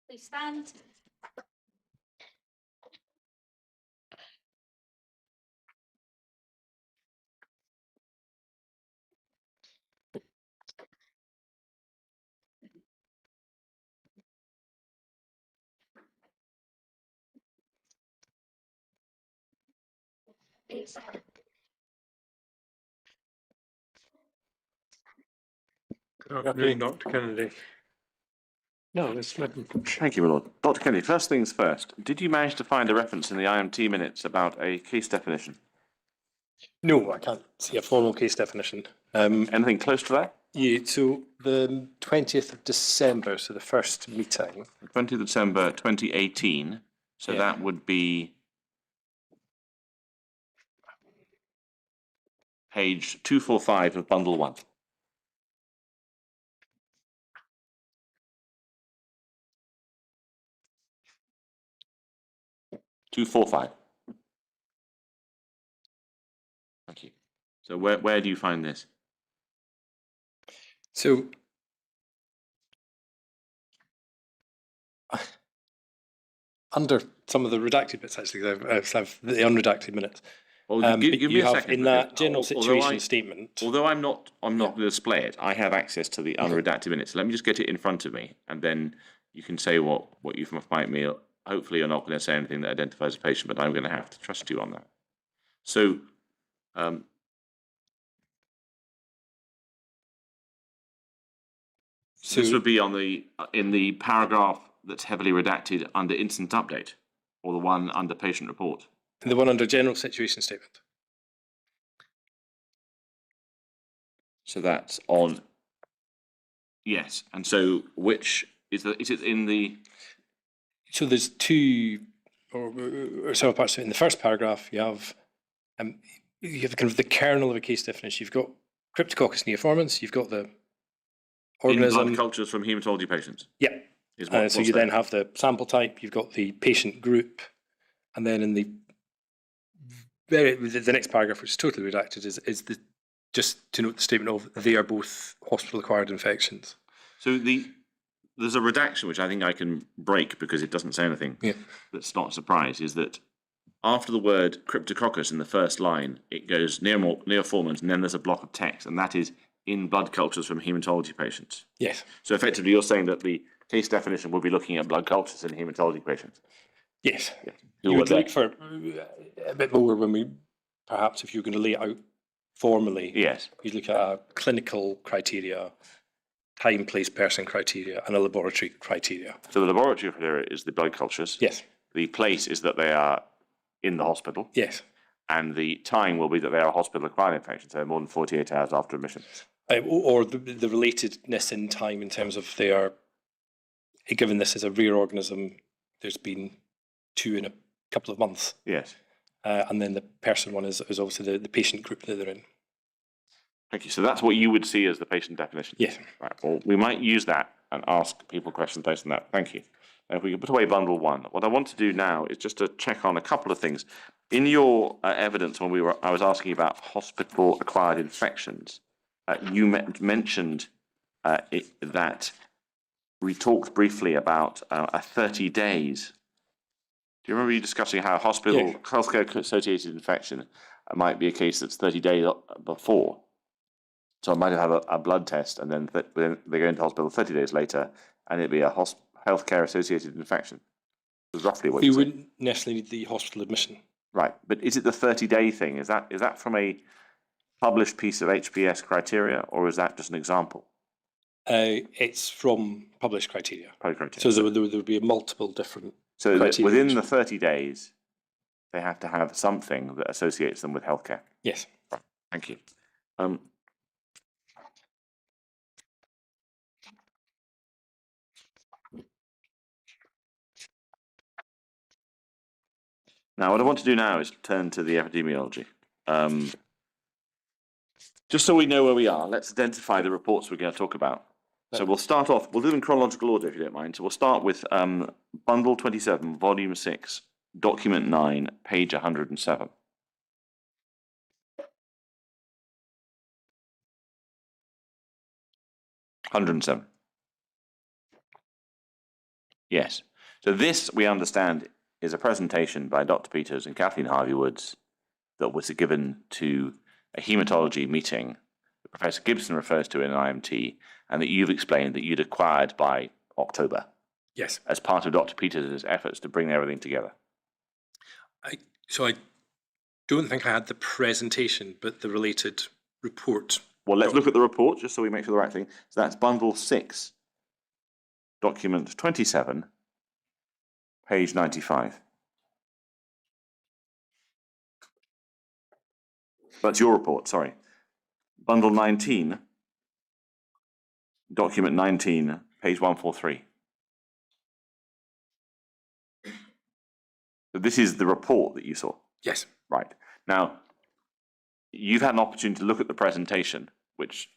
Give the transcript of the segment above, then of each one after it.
Please stand. Good afternoon, Dr. Kennedy. No, it's not. Thank you, my lord. Dr. Kennedy, first things first, did you manage to find a reference in the IMT minutes about a case definition? No, I can't see a formal case definition. Anything close to that? Yeah, so the 20th of December, so the first meeting. 20th December 2018. So Yeah. that would be page 245 of bundle 1. (245). Thank you. So where do you find this? So under some of the redacted bits, actually, I have the unredacted minutes. Well, give me a second. In that general situation statement. Although I'm not going to display it, I have access to the unredacted minutes. Let me just get it in front of me, and then you can say what you might mean. Hopefully, you're not going to say anything that identifies a patient, but I'm going to have to trust you on that. So, this would be in the paragraph that's heavily redacted under instant update, or the one under patient report. The one under general situation statement. So that's on. Yes, and so which is it in the? So there's two or several parts to it. In the first paragraph, you have kind of the kernel of a case definition. You've got Cryptococcus neoformans. You've got the organism. In blood cultures from hematology patients. Yeah. So you then have the sample type. You've got the patient group, and then in the next paragraph, which is totally redacted, is just to note the statement of they are both hospital-acquired infections. So there's a redaction which I think I can break because it doesn't say anything. Yeah. That's not a surprise. Is that after the word Cryptococcus in the first line, it goes neoformans, and then there's a block of text, and that is in blood cultures from hematology patients. Yes. So effectively, you're saying that the case definition will be looking at blood cultures in hematology patients. Yes. Yeah. You would look for a bit more when perhaps if you're going to lay it out formally. Yes. You'd look at a clinical criteria, time, place, person criteria, and a laboratory criteria. So the laboratory criteria is the blood cultures. Yes. The place is that they are in the hospital. Yes. And the time will be that they are hospital-acquired infections, so more than 48 hours after admission. Or the relatedness in time in terms of they are, given this is a rare organism, there's been 2 in a couple of months. Yes. And then the person one is obviously the patient group that they're in. Thank you. So that's what you would see as the patient definition? Yes. Right. Well, we might use that and ask people questions based on that. Thank you. Now, if we can put away bundle 1, what I want to do now is just to check on a couple of things. In your evidence, when I was asking about hospital-acquired infections, you mentioned that we talked briefly about a 30 days. Do you remember you discussing how healthcare-associated infection might be a case that's 30 days before? So I might have a blood test, and then they go into hospital 30 days later, and it'd be a healthcare-associated infection. That's roughly what you wouldn't necessarily need the hospital admission. Right, but is it the 30-day thing? Is that from a published piece of HPS criteria, or is that just an example? It's from published criteria. So there would be multiple different criteria. Within the 30 days, they have to have something that associates them with healthcare. Yes. Right. Thank you. Now, what I want to do now is turn to the epidemiology. Just so we know where we are, let's identify the reports we're going to talk about. So we'll start off, we'll do them in chronological order if you don't mind. So we'll start with Bundle 27, Volume 6, Document 9, page 107. Yes. So this, we understand, is a presentation by Dr. Peters and Kathleen Harvey-Woods that was given to a haematology meeting that Professor Gibson refers to in IMT, and that you've explained that you'd acquired by October Yes. as part of Dr. Peters' efforts to bring everything together. So I don't think I had the presentation, but the related report. Well, let's look at the report just so we make sure the right thing. So that's bundle 6, document 27, page 95. That's your report, sorry. Bundle 19, document 19, page 143. So this is the report that you saw? Yes. Right. Now, you've had an opportunity to look at the presentation, which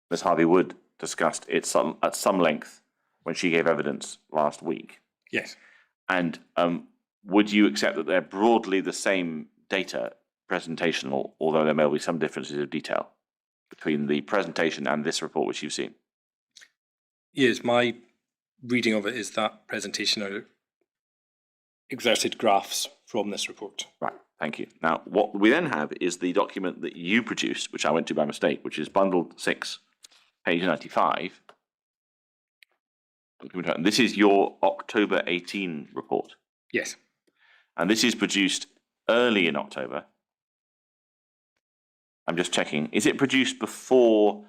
Ms. Harvey-Wood discussed at some length when she gave evidence last week. Yes. And would you accept that they're broadly the same data presentation, although there may be some differences of detail between the presentation and this report which you've seen? Yes, my reading of it is that presentation are exerted graphs from this report. Right, thank you. Now, what we then have is the document that you produced, which I went to by mistake, which is bundle 6, page 95. And this is your October 18 report. Yes. And this is produced early in October. I'm just checking. Is it produced before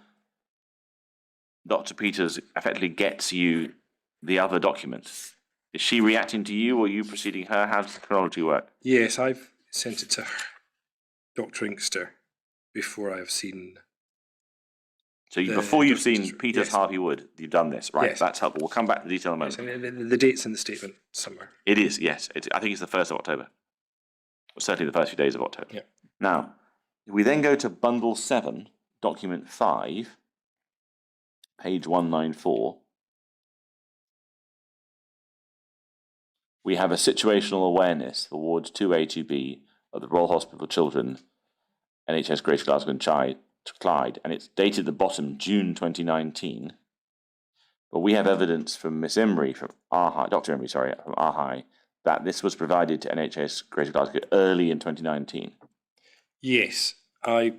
Dr. Peters effectively gets you the other documents? Is she reacting to you, or are you preceding her? How does the chronology work? Yes, I've sent it to her, Dr. Inkster, before I've seen. So before you've seen Yes. Peters Harvey-Wood, you've done this, right? Yes. That's helpful. We'll come back to the detail in a Yes, moment. and the date's in the statement somewhere. It is, yes. I think it's the 1st of October. Or certainly the first few days of October. Yeah. Now, if we then go to bundle 7, document 5, page 194, we have a situational awareness for wards 2A, 2B of the Royal Hospital for Children, NHS Greater Glasgow and Clyde, and it's dated the bottom June 2019. But we have evidence from Miss Emery, from Dr. Emery, from ARHI, that this was provided to NHS Greater Glasgow early in 2019. Yes, I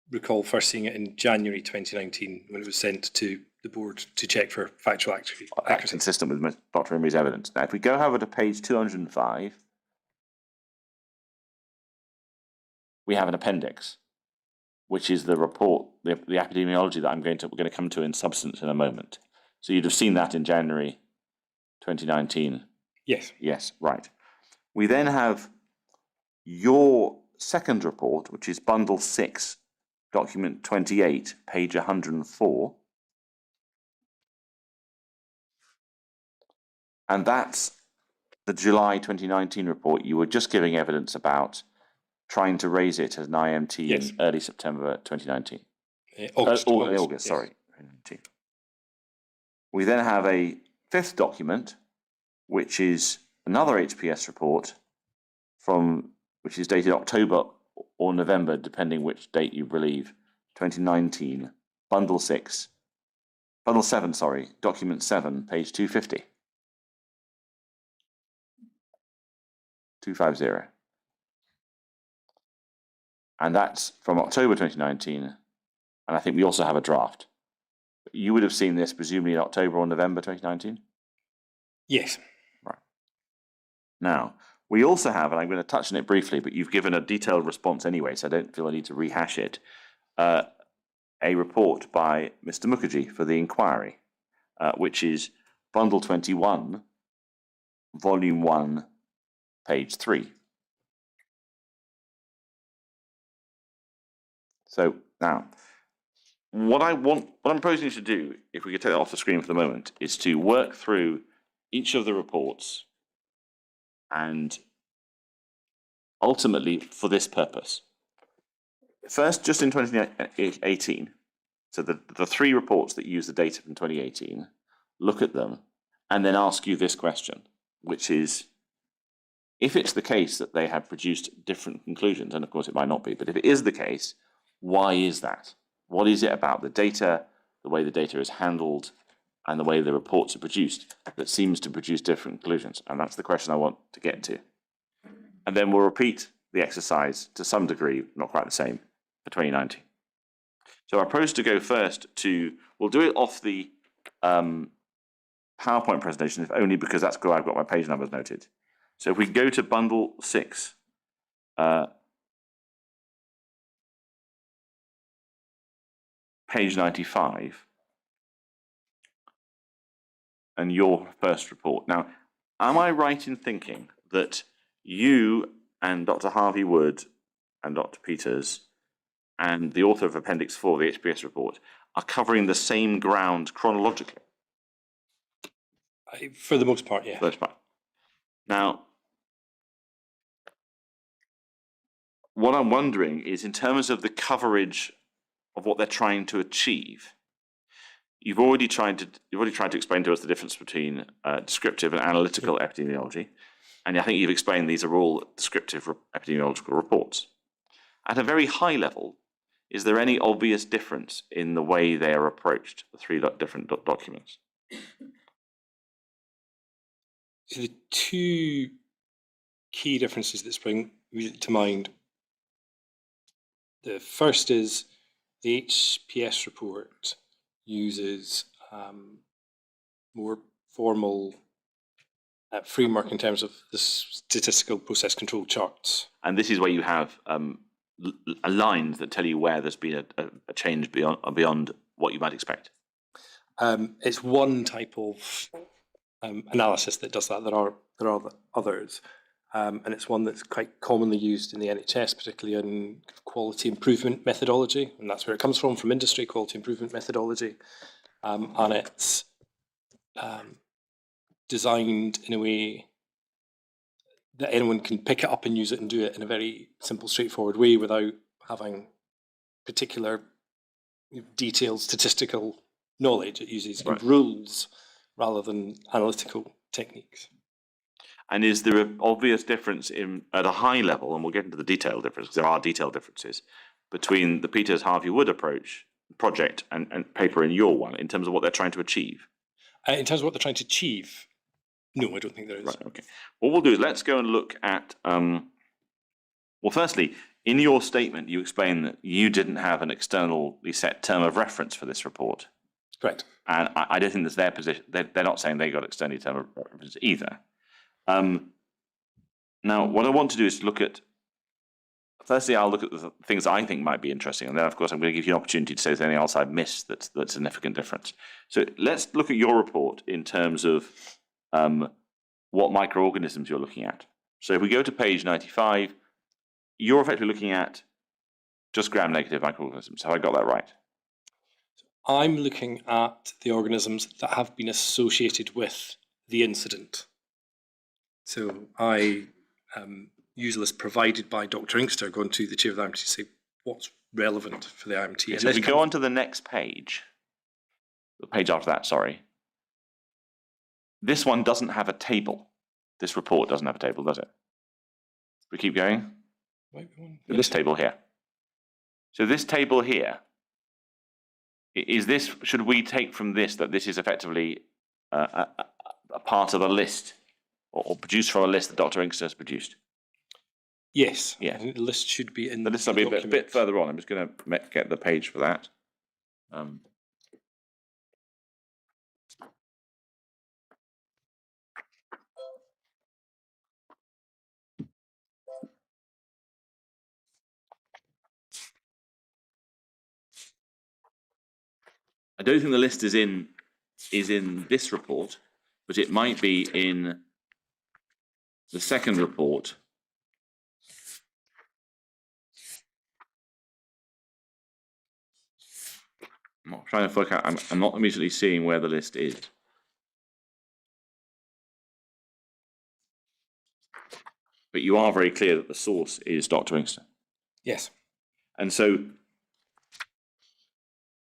recall first seeing it in January 2019 when it was sent to the board to check for factual accuracy. Consistent with Dr. Emery's evidence. Now, if we go over to page 205, we have an appendix, which is the report, the epidemiology that we're going to come to in substance in a moment. So you'd have seen that in January 2019. Yes. Yes, right. We then have your second report, which is bundle 6, document 28, page 104. And that's the July 2019 report. You were just giving evidence about trying to raise it as an IMT in early September 2019. August, sorry. 2019. We then have a 5th document, which is another HPS report which is dated October or November, depending which date you believe, 2019, bundle 7, document 7, page 250. 250. And that's from October 2019, and I think we also have a draft. You would have seen this presumably in October or November 2019? Yes. Right. Now, we also have, and I'm going to touch on it briefly, but you've given a detailed response anyway, so I don't feel I need to rehash it, a report by Mr. Mukherjee for the inquiry, which is bundle 21, volume 1, page 3. So now, what I'm proposing to do, if we could take that off the screen for the moment, is to work through each of the reports and ultimately for this purpose. First, just in 2018, so the 3 reports that use the data from 2018, look at them and then ask you this question, which is, if it's the case that they have produced different conclusions, and of course it might not be, but if it is the case, why is that? What is it about the data, the way the data is handled, and the way the reports are produced that seems to produce different conclusions. And that's the question I want to get to. And then we'll repeat the exercise to some degree, not quite the same, for 2019. So I propose to go first to, we'll do it off the PowerPoint presentation, if only because that's where I've got my page numbers noted. So if we go to bundle 6, page 95, and your first report. Now, am I right in thinking that you and Dr. Harvey Wood and Dr. Peters and the author of Appendix 4, the HPS report, are covering the same ground chronologically? For the most part, yeah. First part. Now, what I'm wondering is, in terms of the coverage of what they're trying to achieve, you've already tried to explain to us the difference between descriptive and analytical epidemiology, and I think you've explained these are all descriptive epidemiological reports. At a very high level, is there any obvious difference in the way they are approached, the three different documents? So the two key differences that spring to mind. The first is the HPS report uses more formal framework in terms of the statistical process control charts. And this is where you have lines that tell you where there's been a change beyond what you might expect. It's one type of analysis that does that. There are others, and it's one that's quite commonly used in the NHS, particularly in quality improvement methodology, and that's where it comes from industry, quality improvement methodology, and it's designed in a way that anyone can pick it up and use it and do it in a very simple, straightforward way without having particular detailed statistical knowledge. It uses rules rather than analytical techniques. And is there an obvious difference at a high level, and we'll get into the detailed difference, because there are detailed differences, between the Peters-Harvey-Wood approach, project, and paper in your one, in terms of what they're trying to achieve? In terms of what they're trying to achieve, no, I don't think there is. Right, okay. What we'll do is let's go and look at, well, firstly, in your statement, you explain that you didn't have an externally set term of reference for this report. Correct. And I don't think that's their position. They're not saying they got externally term of reference either. Now, what I want to do is look at, firstly, I'll look at the things I think might be interesting, and then, of course, I'm going to give you an opportunity to say if there's anything else I've missed that's a significant difference. So let's look at your report in terms of what microorganisms you're looking at. So if we go to page 95, you're effectively looking at just gram-negative microorganisms. Have I got that right? I'm looking at the organisms that have been associated with the incident. So I use a list provided by Dr. Inkster, going to the chair of the IMT to say what's relevant for the IMT. Okay, so if we go on to the next page, the page after that, sorry, this one doesn't have a table. This report doesn't have a table, does it? We keep going? This table here. So this table here, is this, should we take from this that this is effectively a part of a list, or produced from a list that Dr. Inkster has produced? Yes. Yeah. I think the list should be in the list will be a bit further on. I'm just going to get the page for that. I don't think the list is in this report, but it might be in the second report. I'm not trying to work out. I'm not immediately seeing where the list is. But you are very clear that the source is Dr. Inkster. Yes. And so,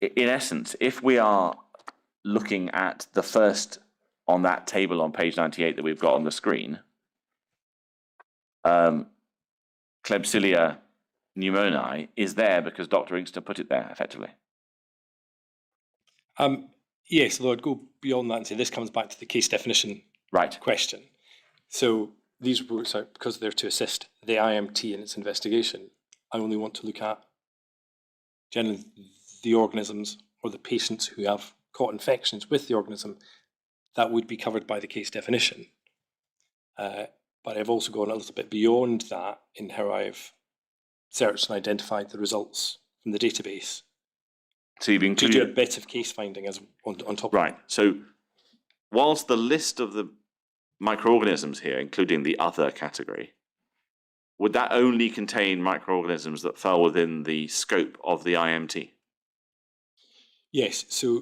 in essence, if we are looking at the first on that table on page 98 that we've got on the screen, Klebsiella pneumoniae is there because Dr. Inkster put it there, effectively. Yes, although I'd go beyond that and say this comes back to the case definition Right. question. So these reports are, because they're to assist the IMT in its investigation, I only want to look at generally the organisms or the patients who have caught infections with the organism. That would be covered by the case definition. But I've also gone a little bit beyond that in how I've searched and identified the results from the database. So you've To included do a bit of case finding as on top right. So whilst the list of the microorganisms here, including the other category, would that only contain microorganisms that fell within the scope of the IMT? Yes, so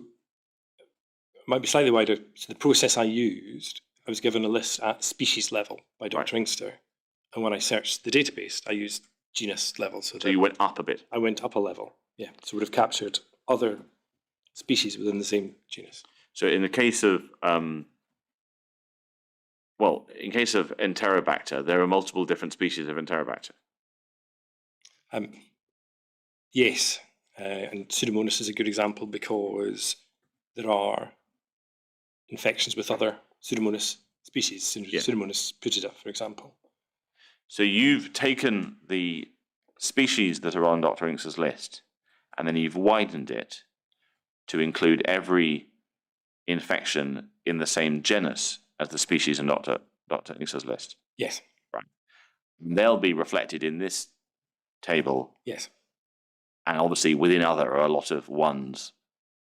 it might be slightly wider. So the process I used, I was given a list at species level by Dr. Inkster. And when I searched the database, I used genus level. So you went up a bit. I went up a level, yeah. So would have captured other species within the same genus. So in the case of, in case of Enterobacter, there are multiple different species of Enterobacter. Yes, and Pseudomonas is a good example because there are infections with other Pseudomonas species, Pseudomonas putida, for example. So you've taken the species that are on Dr. Inkster's list, and then you've widened it to include every infection in the same genus as the species on Dr. Inkster's list. Yes. Right. They'll be reflected in this table. Yes. And obviously within other are a lot of ones,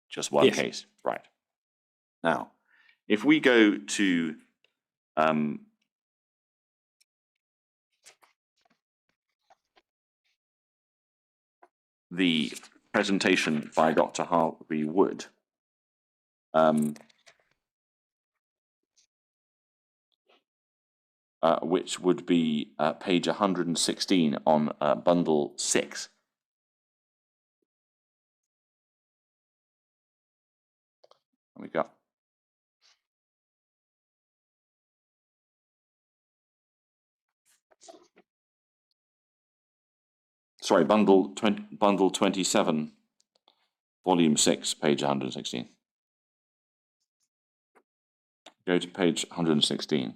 just one case. Right. Now, if we go to the presentation by Dr. Harvey Wood, which would be page 116 on bundle 6. There we go. Sorry, bundle 27, volume 6, page 116. Go to page 116.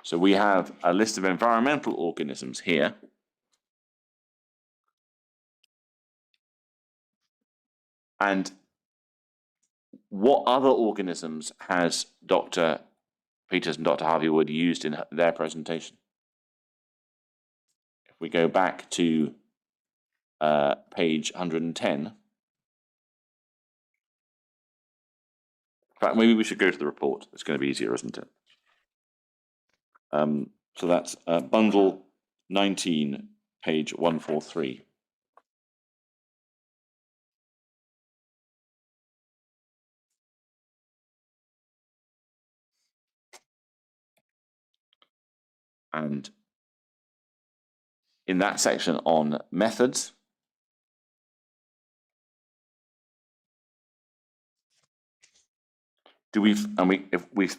So we have a list of environmental organisms here. And what other organisms has Dr. Peters and Dr. Harvey Wood used in their presentation? If we go back to page 110. In fact, maybe we should go to the report. It's going to be easier, isn't it? So that's bundle 19, page 143. And in that section on methods, if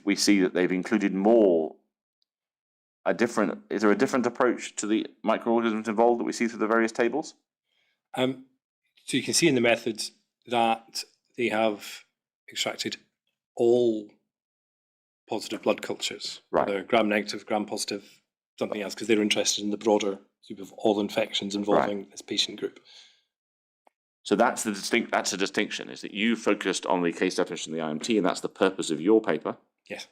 we see that they've included more, is there a different approach to the microorganisms involved that we see through the various tables? So you can see in the methods that they have extracted all positive blood cultures, whether gram-negative, gram-positive, something else, because they're interested in the broader group of all infections involving this patient group. So that's a distinction, is that you focused on the case definition of the IMT, and that's the purpose of your paper. Yes.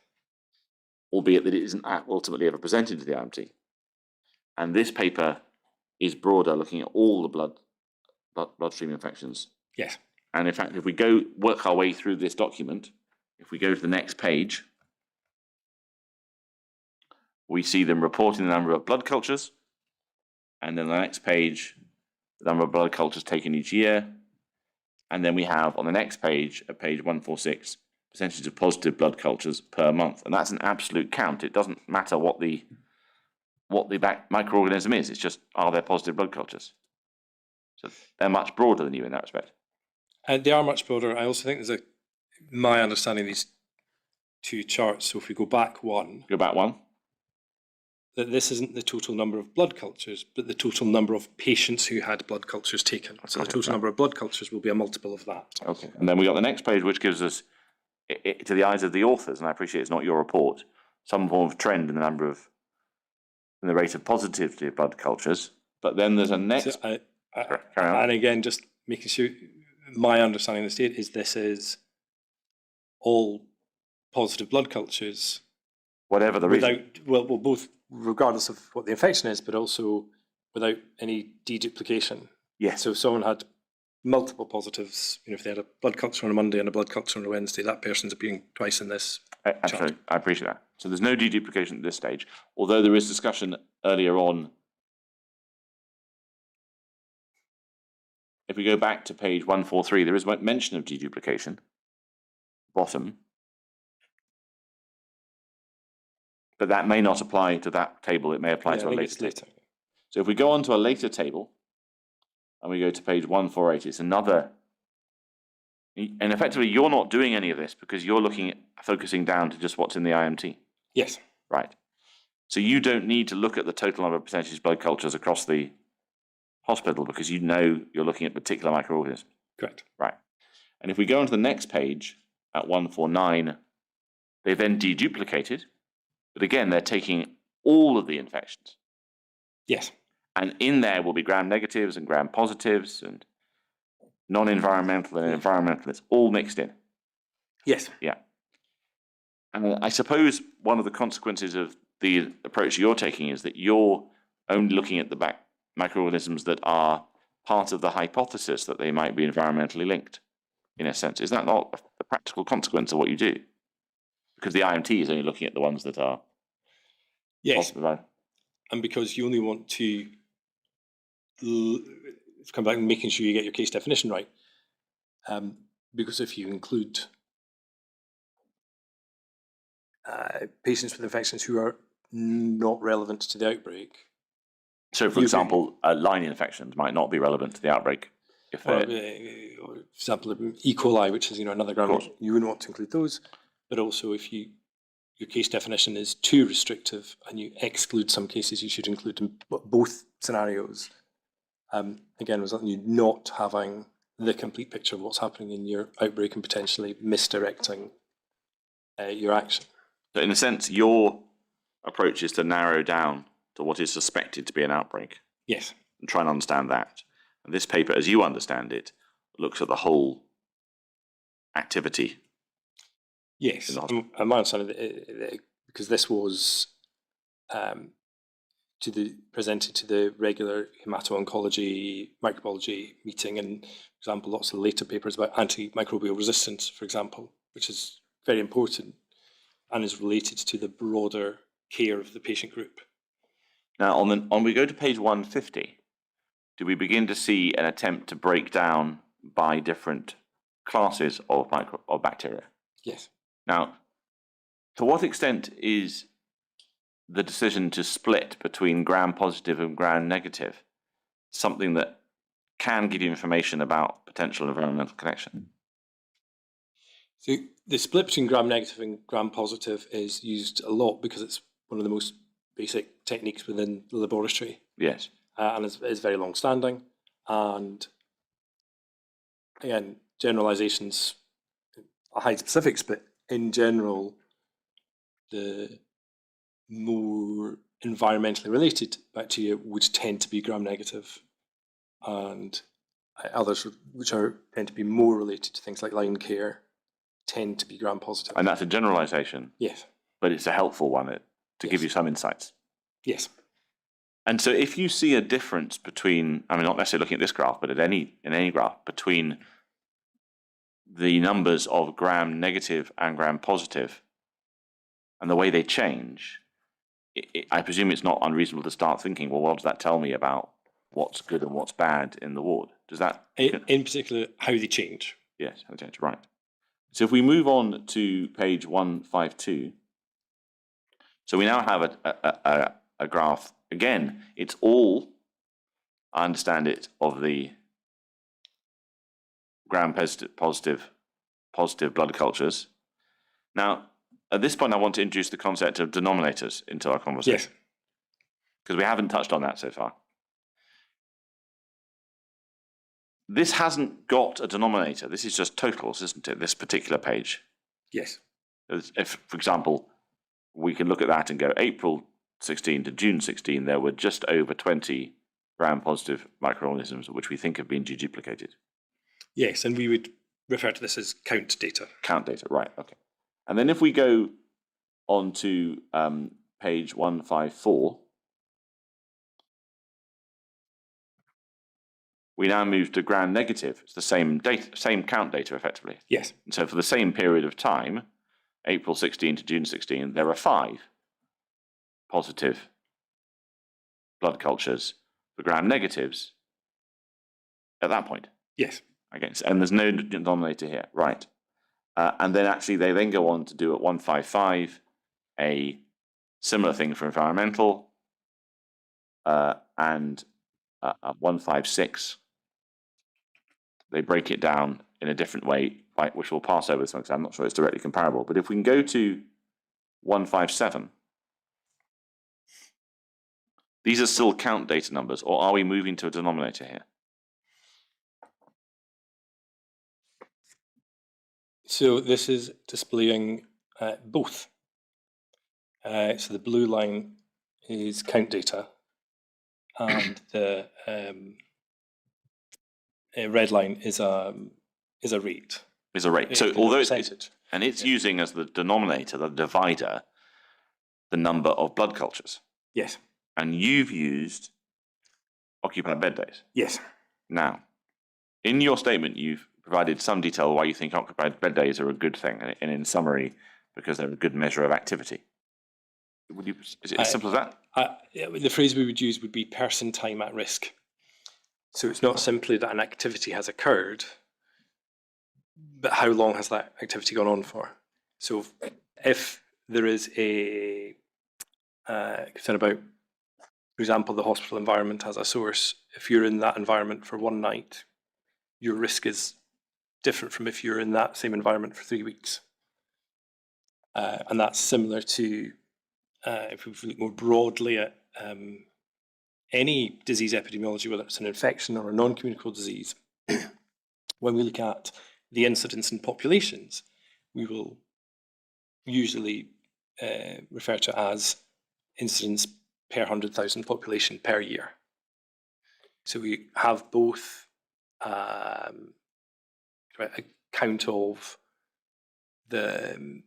Albeit that it isn't ultimately ever presented to the IMT. And this paper is broader, looking at all the bloodstream infections. Yes. And in fact, if we work our way through this document, if we go to the next page, we see them reporting the number of blood cultures, and then the next page, the number of blood cultures taken each year, and then we have on the next page, at page 146, percentage of positive blood cultures per month, and that's an absolute count. It doesn't matter what the microorganism is. It's just, are there positive blood cultures? So they're much broader than you in that respect. They are much broader. I also think my understanding of these two charts. So if we go back one. Go back one. that this isn't the total number of blood cultures, but the total number of patients who had blood cultures taken. So the total number of blood cultures will be a multiple of that. Okay. And then we got the next page, which gives us, to the eyes of the authors, and I appreciate it's not your report, some form of trend in in the rate of positivity of blood cultures. But then there's a next. So carry on. And again, just making sure my understanding of the state is this is all positive blood cultures. Whatever the reason. Well, both regardless of what the infection is, but also without any deduplication. Yes. So if someone had multiple positives, if they had a blood culture on a Monday and a blood culture on a Wednesday, that person's appearing twice in this Absolutely. chart. I appreciate that. So there's no deduplication at this stage, although there is discussion earlier on. If we go back to page 143, there is mention of deduplication. Bottom. But that may not apply to that table. It may apply to a later table. So if we go on to a later table, and we go to page 148, it's another. And effectively, you're not doing any of this because you're focusing down to just what's in the IMT. Yes. Right. So you don't need to look at the total number of percentage blood cultures across the hospital because you know you're looking at particular microorganisms. Correct. Right. And if we go on to the next page at 149, they then deduplicated, but again, they're taking all of the infections. Yes. And in there will be gram negatives and gram positives and non-environmental and environmental. It's all mixed in. Yes. Yeah. And I suppose one of the consequences of the approach you're taking is that you're only looking at the microorganisms that are part of the hypothesis that they might be environmentally linked, in a sense. Is that not the practical consequence of what you do? Because the IMT is only looking at the ones that are. Yes. And because you only want to come back and making sure you get your case definition right. Because if you include patients with infections who are not relevant to the outbreak. So, for example, line infections might not be relevant to the outbreak. For example, E. coli, which is another gram, you wouldn't want to include those. But also, if your case definition is too restrictive and you exclude some cases, you should include in both scenarios. Again, resulting in you not having the complete picture of what's happening in your outbreak and potentially misdirecting your action. So in a sense, your approach is to narrow down to what is suspected to be an outbreak. Yes. And try and understand that. And this paper, as you understand it, looks at the whole activity. Yes. And my understanding, because this was presented to the regular hemato-oncology microbiology meeting, and for example, lots of later papers about antimicrobial resistance, for example, which is very important and is related to the broader care of the patient group. Now, on we go to page 150, do we begin to see an attempt to break down by different classes of bacteria? Yes. Now, to what extent is the decision to split between gram-positive and gram-negative something that can give you information about potential environmental connection? So the split between gram-negative and gram-positive is used a lot because it's one of the most basic techniques within the laboratory. Yes. And it's very long-standing. And again, generalizations hide specifics, but in general, the more environmentally related bacteria would tend to be gram-negative, and others which tend to be more related to things like line care tend to be gram-positive. And that's a generalization. Yes. But it's a helpful one to give you some insights. Yes. And so if you see a difference between, I mean, not necessarily looking at this graph, but in any graph, between the numbers of gram-negative and gram-positive and the way they change, I presume it's not unreasonable to start thinking, well, what does that tell me about what's good and what's bad in the ward? Does that... In particular, how they change. Yes, how they change, right. So if we move on to page 152, so we now have a graph. Again, it's all, I understand it, of the gram-positive blood cultures. Now, at this point, I want to introduce the concept of denominators into our conversation. because we haven't touched on that so far. This hasn't got a denominator. This is just totals, isn't it, this particular page? Yes. If, for example, we can look at that and go April 16 to June 16, there were just over 20 gram-positive microorganisms which we think have been deduplicated. Yes, and we would refer to this as count data. Count data, right, okay. And then if we go on to page 154, we now move to gram-negative. It's the same data, same count data, effectively. Yes. And so for the same period of time, April 16 to June 16, there are 5 positive blood cultures for gram-negatives at that point. Yes. Okay, and there's no denominator here, right. And then actually they then go on to do at 155 a similar thing for environmental, and 156, they break it down in a different way, which we'll pass over this one because I'm not sure it's directly comparable. But if we can go to 157, these are still count data numbers, or are we moving to a denominator here? So this is displaying both. So the blue line is count data, and the red line is a rate. Is a rate. So although percentage. It's using as the denominator, the divider, the number of blood cultures. Yes. And you've used occupied bed days. Yes. Now, in your statement, you've provided some detail why you think occupied bed days are a good thing, and in summary, because they're a good measure of activity. Is it as simple as that? The phrase we would use would be person time at risk. So it's not simply that an activity has occurred, but how long has that activity gone on for? So if there is a concern about, for example, the hospital environment as a source, if you're in that environment for one night, your risk is different from if you're in that same environment for 3 weeks. And that's similar to, if we look more broadly at any disease epidemiology, whether it's an infection or a non-communicable disease, when we look at the incidence in populations, we will usually refer to as incidence per 100,000 population per year. So we have both a count of the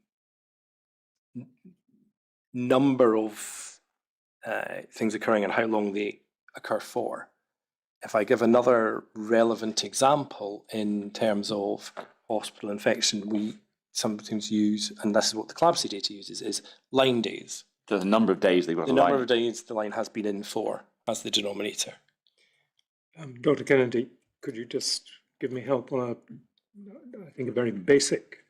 number of things occurring and how long they occur for. If I give another relevant example in terms of hospital infection, we sometimes use, and this is what the CLABSI data uses, is line days. The number of days they've got the number of days the line has been in for as the denominator. Dr. Kennedy, could you just give me help on I think, a very basic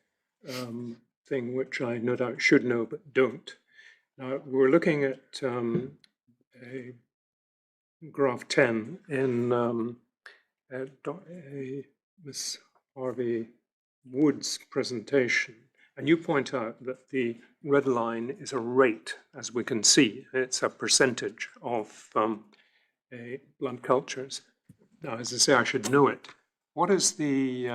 thing which I no doubt should know but don't. Now, we're looking at a graph 10 in Ms. Harvey Wood's presentation, and you point out that the red line is a rate, as we can see. It's a percentage of blood cultures. Now, as I say, I should know it. What is the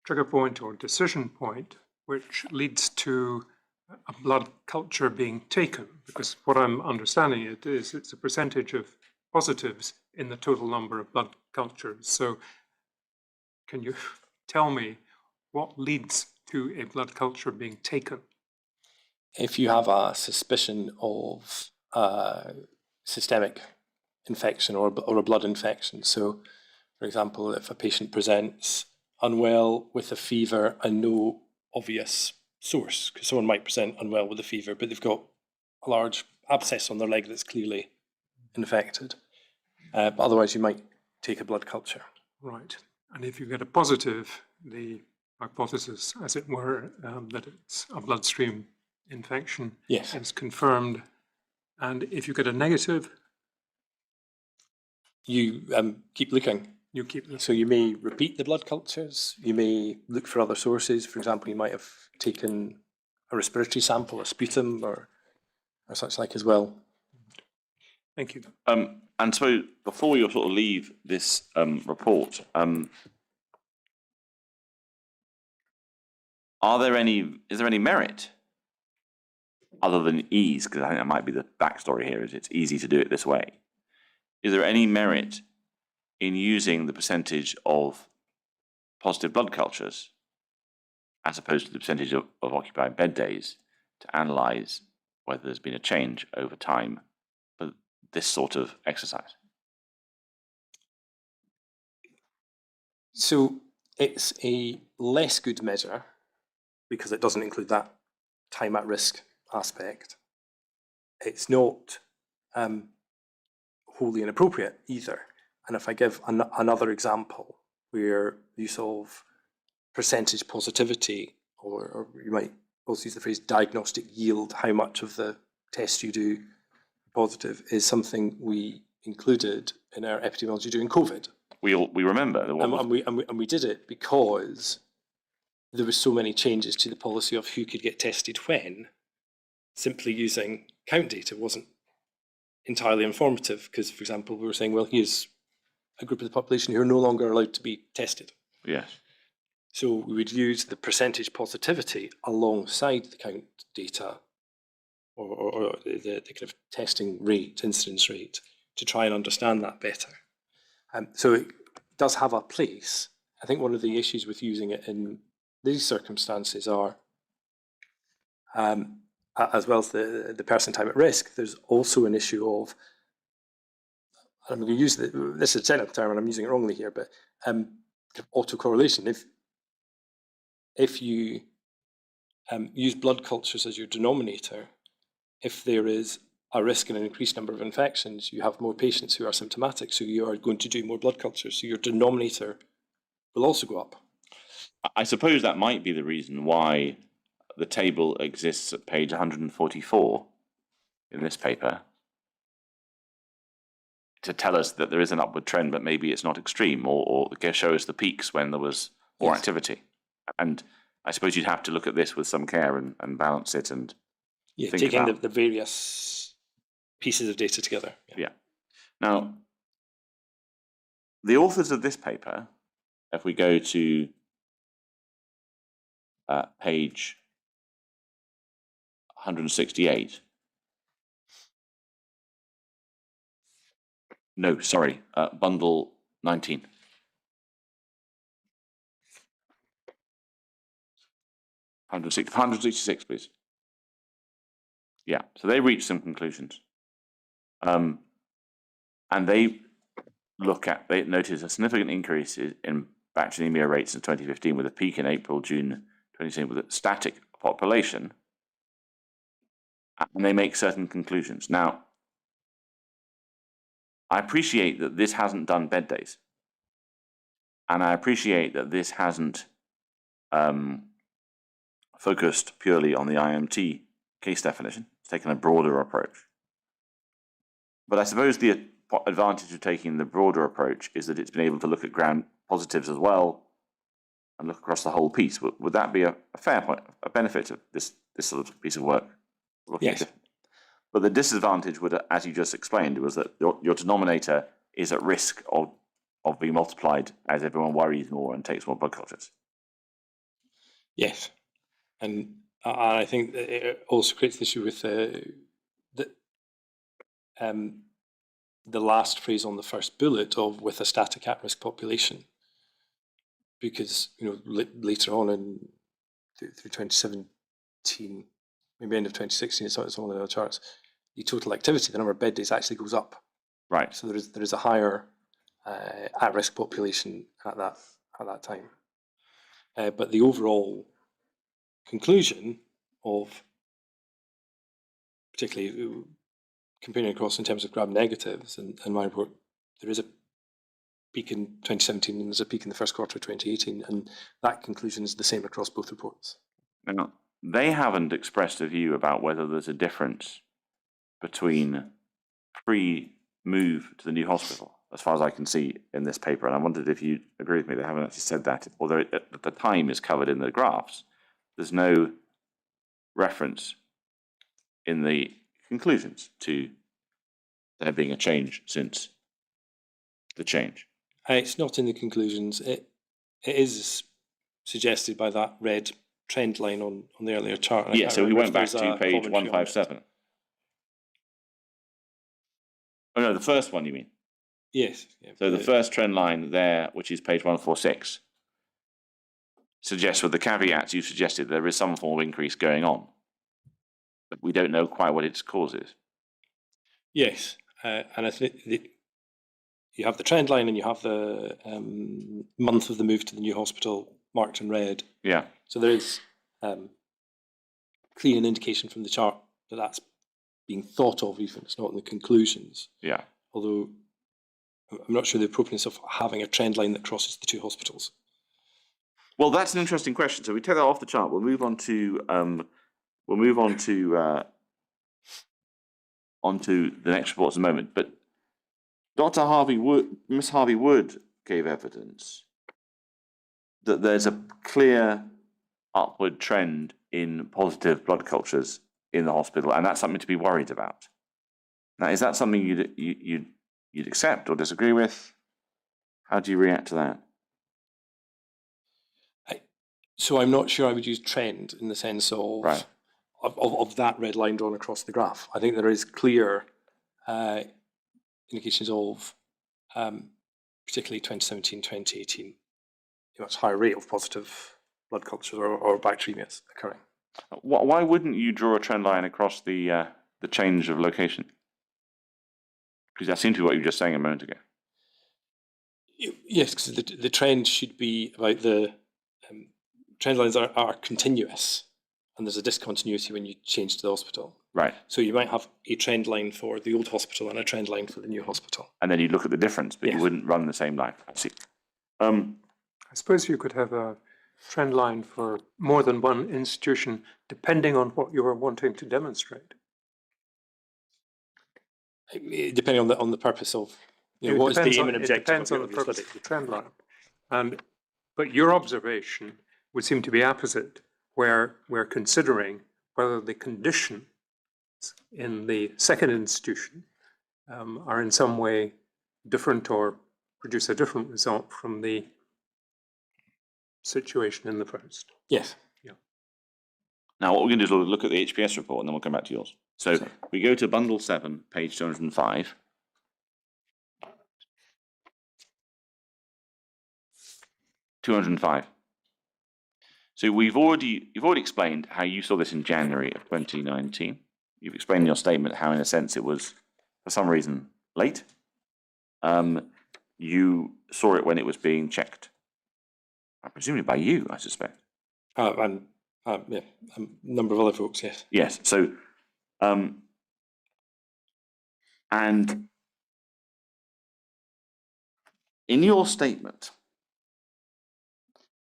trigger point or decision point which leads to a blood culture being taken? Because what I'm understanding it is it's a percentage of positives in the total number of blood cultures. So can you tell me what leads to a blood culture being taken? If you have a suspicion of systemic infection or a blood infection, so for example, if a patient presents unwell with a fever and no obvious source, because someone might present unwell with a fever, but they've got a large abscess on their leg that's clearly infected. But otherwise, you might take a blood culture. Right. And if you get a positive, the hypothesis, as it were, that it's a bloodstream infection Yes. is confirmed. And if you get a negative, you keep looking. You keep looking. So you may repeat the blood cultures. You may look for other sources. For example, you might have taken a respiratory sample, a sputum, or or such like as well. Thank you. And so before we sort of leave this report, is there any merit other than ease? Because I think that might be the backstory here, is it's easy to do it this way. Is there any merit in using the percentage of positive blood cultures as opposed to the percentage of occupied bed days to analyse whether there's been a change over time for this sort of exercise? So it's a less good measure because it doesn't include that time at risk aspect. It's not wholly inappropriate either. And if I give another example where use of percentage positivity, or you might also use the phrase diagnostic yield, how much of the test you do positive, is something we included in our epidemiology during COVID. We remember. And we did it because there were so many changes to the policy of who could get tested when. Simply using count data wasn't entirely informative because, for example, we were saying, well, here's a group of the population who are no longer allowed to be tested. Yes. So we would use the percentage positivity alongside the count data or the kind of testing rate, incidence rate, to try and understand that better. So it does have a place. I think one of the issues with using it in these circumstances are, as well as the person time at risk, there's also an issue of, I'm going to use this is a technical term and I'm using it wrongly here, but autocorrelation. If you use blood cultures as your denominator, if there is a risk in an increased number of infections, you have more patients who are symptomatic, so you are going to do more blood cultures, so your denominator will also go up. I suppose that might be the reason why the table exists at page 144 in this paper, to tell us that there is an upward trend, but maybe it's not extreme, or show us the peaks when there was more activity. And I suppose you'd have to look at this with some care and balance it and think taking about the various pieces of data together. Yeah. Now, the authors of this paper, if we go to page 168. No, sorry, bundle 19. 166, please. Yeah, so they reach some conclusions. And they notice a significant increase in bacteremia rates in 2015 with a peak in April, June 2016 with a static population. And they make certain conclusions. Now, I appreciate that this hasn't done bed days. And I appreciate that this hasn't focused purely on the IMT case definition. It's taken a broader approach. But I suppose the advantage of taking the broader approach is that it's been able to look at gram positives as well and look across the whole piece. Would that be a fair point, a benefit of this sort of piece of work? Yes. But the disadvantage would, as you just explained, was that your denominator is at risk of being multiplied as everyone worries more and takes more blood cultures. Yes. And I think it also creates the issue with the last phrase on the first bullet of with a static at-risk population, because later on through 2017, maybe end of 2016, it's on the charts, the total activity, the number of bed days actually goes up. Right. So there is a higher at-risk population at that time. But the overall conclusion of, particularly comparing across in terms of gram negatives, and my report, there is a peak in 2017 and there's a peak in the first quarter of 2018, and that conclusion is the same across both reports. Now, they haven't expressed a view about whether there's a difference between pre-move to the new hospital, as far as I can see in this paper, and I wondered if you agree with me. They haven't actually said that, although the time is covered in the graphs. There's no reference in the conclusions to there being a change since the change? It's not in the conclusions. It is suggested by that red trend line on the earlier chart. And I Yeah, can't so we remember went if back there's to a page commentary on it. 157. Oh no, the first one you mean? Yes. Yeah, So the first trend line there, which is page 146, suggests with the caveats you suggested there is some form of increase going on, but we don't know quite what its cause is. Yes, and I think you have the trend line and you have the month of the move to the new hospital marked in red. Yeah. So there is clear an indication from the chart that that's being thought of, even if it's not in the conclusions. Yeah. Although I'm not sure the appropriateness of having a trend line that crosses the two hospitals. Well, that's an interesting question. So we take that off the chart. We'll move on to onto the next reports in a moment. But Miss Harvey Wood gave evidence that there's a clear upward trend in positive blood cultures in the hospital, and that's something to be worried about. Now, is that something you'd accept or disagree with? How do you react to that? So I'm not sure I would use trend in the sense of, Right. of that red line drawn across the graph. I think there is clear indications of, particularly 2017, 2018, a much higher rate of positive blood cultures or bacteremias occurring. Why wouldn't you draw a trend line across the change of location? Because that seemed to be what you were just saying a moment ago. Yes, because the trend should be about the trend lines are continuous, and there's a discontinuity when you change to the hospital. Right. So you might have a trend line for the old hospital and a trend line for the new hospital. And then you look at the difference, but Yes. you wouldn't run the same line. I see. I suppose you could have a trend line for more than one institution, depending on what you are wanting to demonstrate. Depending on the purpose of, It what is the depends aim on- and it objective depends on the of your purpose study. of the trend line. But your observation would seem to be opposite, where we're considering whether the conditions in the second institution are in some way different or produce a different result from the situation in the first. Yes. Now, what we're going to do is look at the HPS report, and then we'll come back to yours. So Sorry. we go to bundle 7, page 205. So you've already explained how you saw this in January of 2019. You've explained in your statement how, in a sense, it was for some reason late. You saw it when it was being checked, presumably by you, I suspect. And a number of other folks, yes. Yes. So, and in your statement,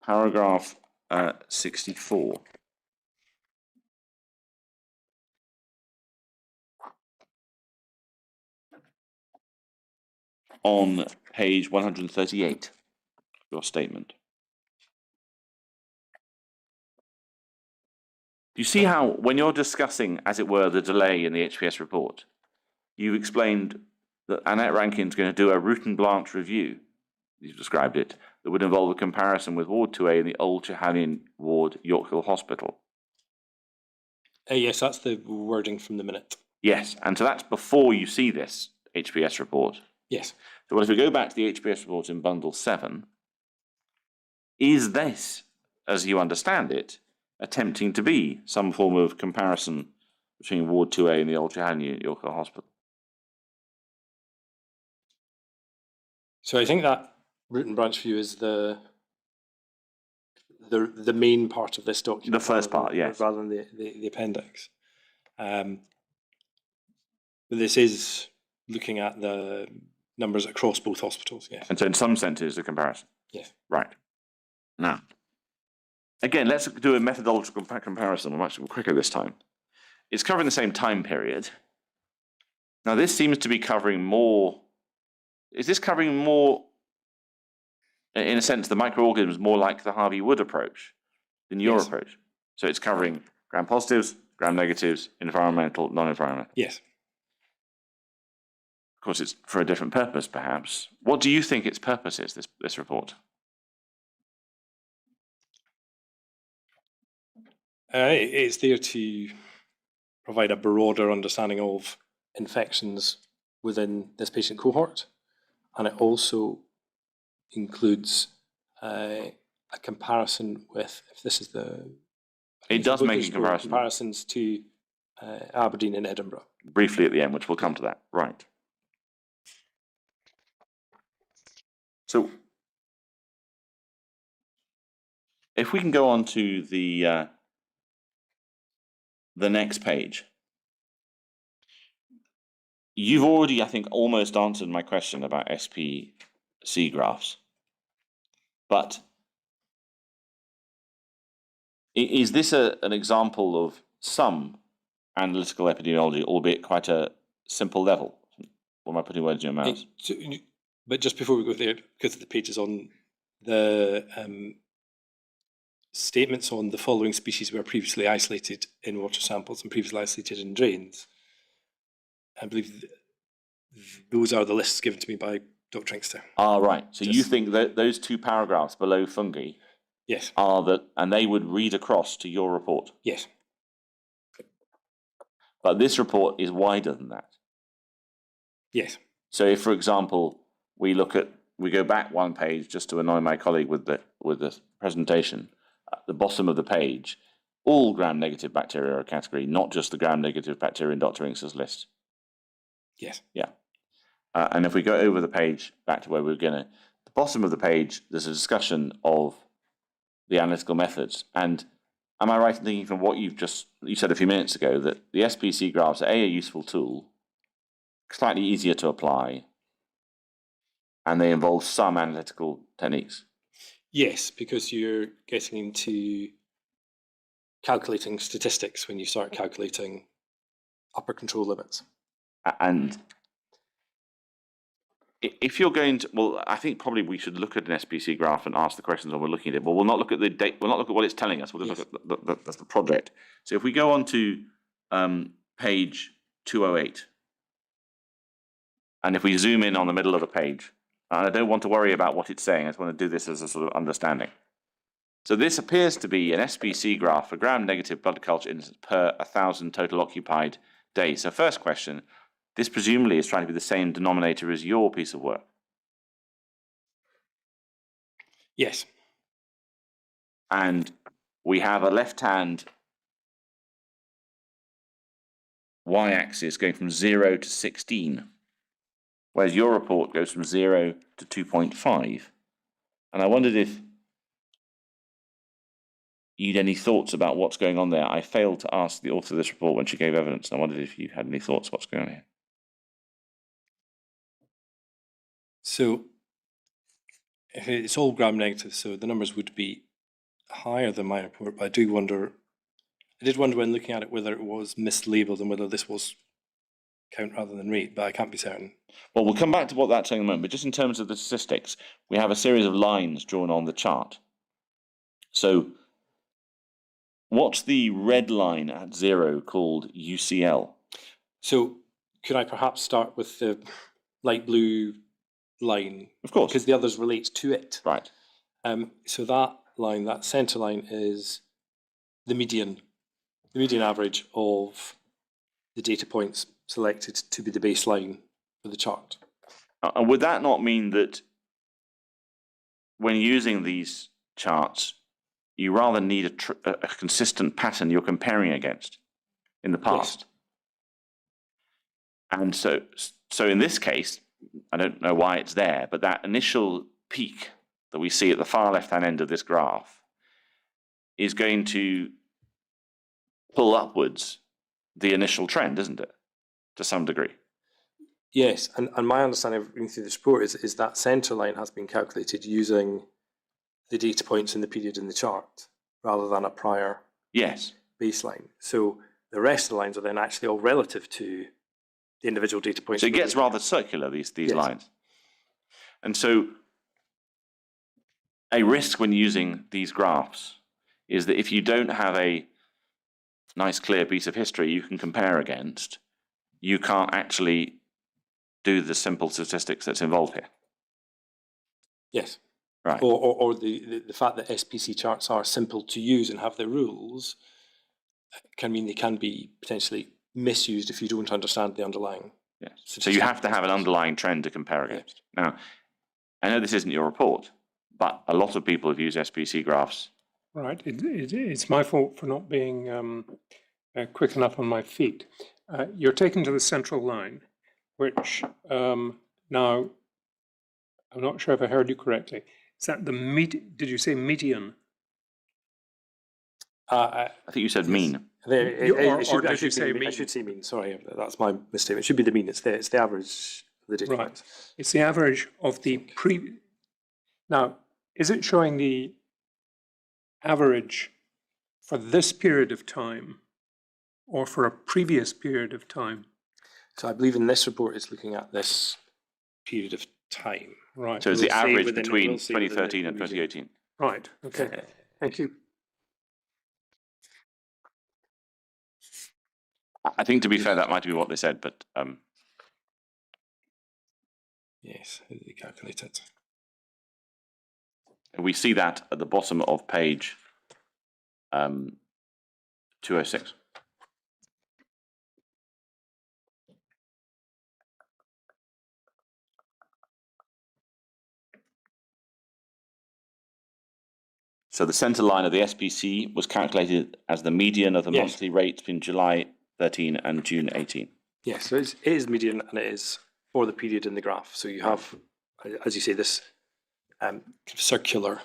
paragraph 64. On page 138, your statement. You see how, when you're discussing, as it were, the delay in the HPS report, you explained that Annette Rankin's going to do a root and branch review, you've described it, that would involve a comparison with Ward 2A in the Old Chehanian Ward, York Hill Hospital. Yes, that's the wording from the minute. Yes, and so that's before you see this HPS report. Yes. So if we go back to the HPS report in bundle 7, is this, as you understand it, attempting to be some form of comparison between Ward 2A and the Old Chehanian York Hill Hospital? So I think that root and branch view is the main part of this document. The first part, yes. Rather than the appendix. But this is looking at the numbers across both hospitals, yes. And so in some sense it's a comparison? Yes. Right. Now, again, let's do a methodological comparison. We're much quicker this time. It's covering the same time period. Now, this seems to be covering more. Is this covering more, in a sense, the microorganisms more like the Harvey Wood approach than your Yes. approach? So it's covering gram positives, gram negatives, environmental, non-environmental. Yes. Of course, it's for a different purpose, perhaps. What do you think its purpose is, this report? It's there to provide a broader understanding of infections within this patient cohort, and it also includes a comparison with, if this is the... It does make a report, comparison. Comparisons to Aberdeen and Edinburgh. Briefly at the end, which we'll come to that. Right. So, if we can go on to the next page. You've already, I think, almost answered my question about SPC graphs. But is this an example of some analytical epidemiology, albeit quite a simple level? Or am I putting words in your mouth? But just before we go there, because the page is on the statements on the following species were previously isolated in water samples and previously isolated in drains. I believe those are the lists given to me by Dr. Inkster. Ah, right. So you think that those two paragraphs below fungi, yes, are that, and they would read across to your report? Yes. But this report is wider than that. Yes. So if, for example, we go back one page just to annoy my colleague with the presentation, at the bottom of the page, all gram-negative bacteria are a category, not just the gram-negative bacteria in Dr. Inkster's list. Yes. Yeah. And if we go over the page back to where we were going to, the bottom of the page, there's a discussion of the analytical methods. And am I right in thinking from what you said a few minutes ago that the SPC graphs are a useful tool, slightly easier to apply, and they involve some analytical techniques? Yes, because you're getting into calculating statistics when you start calculating upper control limits. And if you're going to, well, I think probably we should look at an SPC graph and ask the questions when we're looking at it. But we'll not look at the date. We'll not look at what it's telling us. We'll just look at the project. So if we go on to page 208, and if we zoom in on the middle of the page, and I don't want to worry about what it's saying. I just want to do this as a sort of understanding. So this appears to be an SPC graph for gram-negative blood culture incidence per 1,000 total occupied days. So first question. This presumably is trying to be the same denominator as your piece of work. Yes. And we have a left-hand y-axis going from 0 to 16, whereas your report goes from 0 to 2.5. And I wondered if you'd any thoughts about what's going on there. I failed to ask the author of this report when she gave evidence, and I wondered if you had any thoughts what's going on here. So if it's all gram-negative, so the numbers would be higher than my report, but I did wonder when looking at it whether it was mislabeled and whether this was count rather than rate, but I can't be certain. Well, we'll come back to what that's saying in a moment, but just in terms of the statistics, we have a series of lines drawn on the chart. So what's the red line at 0 called UCL? So could I perhaps start with the light blue line? Of course. Because the others relate to it. Right. So that line, that centre line, is the median average of the data points selected to be the baseline for the chart. And would that not mean that when using these charts, you rather need a consistent pattern you're comparing against in the past? Yes. And so in this case, I don't know why it's there, but that initial peak that we see at the far left-hand end of this graph is going to pull upwards the initial trend, isn't it, to some degree? Yes, and my understanding of reading through this report is that centre line has been calculated using the data points in the period in the chart rather than a prior baseline. So the rest of the lines are then actually all relative to the individual data points. So it gets rather circular, these lines. And so a risk when using these graphs is that if you don't have a nice clear piece of history you can compare against, you can't actually do the simple statistics that's involved here. Yes. Right. Or the fact that SPC charts are simple to use and have their rules can mean they can be potentially misused if you don't understand the underlying. Yes. So you have to have an underlying trend to compare against. Now, I know this isn't your report, but a lot of people have used SPC graphs. Right. It's my fault for not being quick enough on my feet. You're taken to the central line, which now, I'm not sure if I heard you correctly. Is that the did you say median? I think you said mean. Or did you say mean? I should say mean. Sorry, that's my mistake. It should be the mean. It's the average of the data points. It's the average of the Now, is it showing the average for this period of time or for a previous period of time? So I believe in this report it's looking at this period of time. Right. So it's the average between we'll say 2013 and within the 2018. Right. Okay. Thank you. I think, to be fair, that might be what they said, but Yes, how do they calculate it? we see that at the bottom of page 206. So the centre line of the SPC was calculated as the median of the Yes. monthly rate between July 13 and June 18. Yes, so it is median and it is for the period in the graph. So you have, as you say, this circular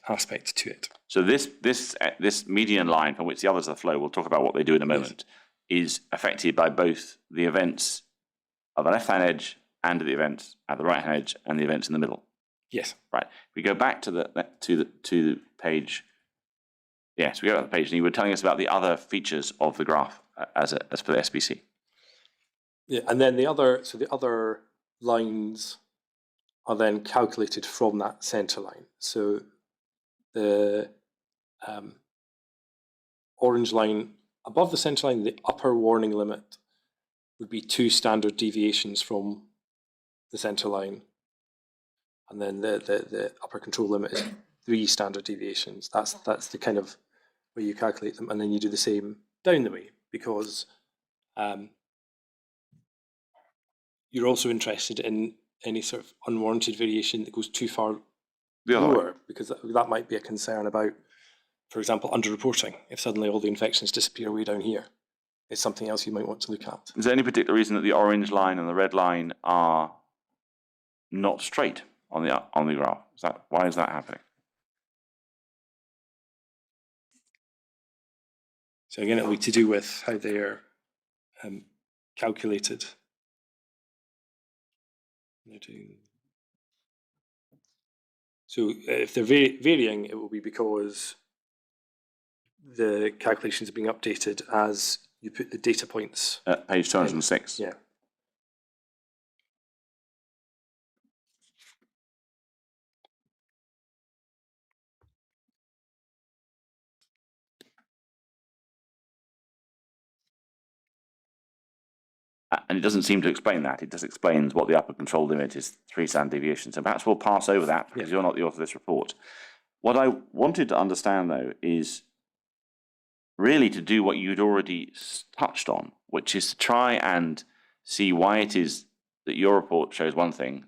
aspect to it. So this median line from which the others are flow, we'll talk about what they do in a moment, is affected by both the events at the left-hand edge and the events at the right-hand edge and the events in the middle. Yes. Right. We go back to the page. Yes, we go to the page, and you were telling us about the other features of the graph as for the SPC. Yeah, and then the other lines are then calculated from that centre line. So the orange line above the centre line, the upper warning limit would be 2 standard deviations from the centre line. And then the upper control limit is 3 standard deviations. That's the kind of way you calculate them. And then you do the same down the way, because you're also interested in any sort of unwarranted variation that goes too far lower, because that might be a concern about, for example, underreporting. If suddenly all the infections disappear way down here, it's something else you might want to look at. Is there any particular reason that the orange line and the red line are not straight on the graph? Why is that happening? So again, it'll be to do with how they are calculated. So if they're varying, it will be because the calculations are being updated as you put the data points. At page 206. Yeah. And it doesn't seem to explain that. It just explains what the upper control limit is, 3 standard deviations. So perhaps we'll pass over that because you're not the author of this report. What I wanted to understand, though, is really to do what you'd already touched on, which is to try and see why it is that your report shows one thing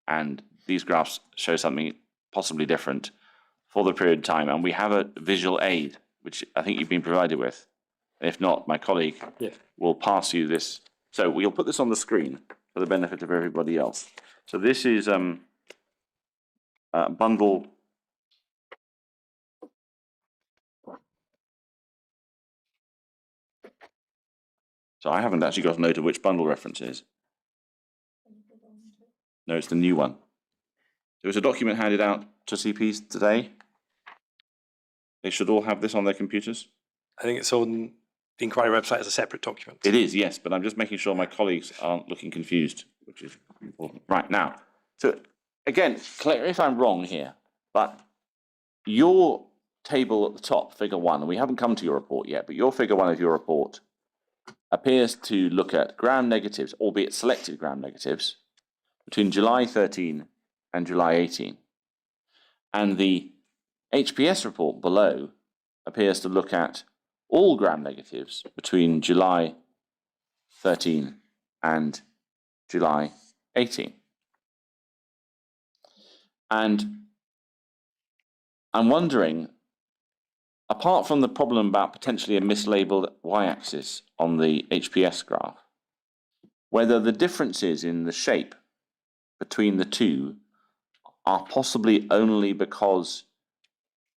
and these graphs show something possibly different for the period of time. And we have a visual aid, which I think you've been provided with. If not, my colleague will pass you this. So we'll put this on the screen for the benefit of everybody else. So this is bundle. So I haven't actually got a note of which bundle reference is. No, it's the new one. There was a document handed out to CPs today. They should all have this on their computers. I think it's on the inquiry website as a separate document. It is, yes, but I'm just making sure my colleagues aren't looking confused, which is important. Right, now, so again, Claire, if I'm wrong here, but your table at the top, figure 1, and we haven't come to your report yet, but your figure 1 of your report appears to look at gram negatives, albeit selected gram negatives, between July 13 and July 18. And the HPS report below appears to look at all gram negatives between July 13 and July 18. And I'm wondering, apart from the problem about potentially a mislabeled y-axis on the HPS graph, whether the differences in the shape between the two are possibly only because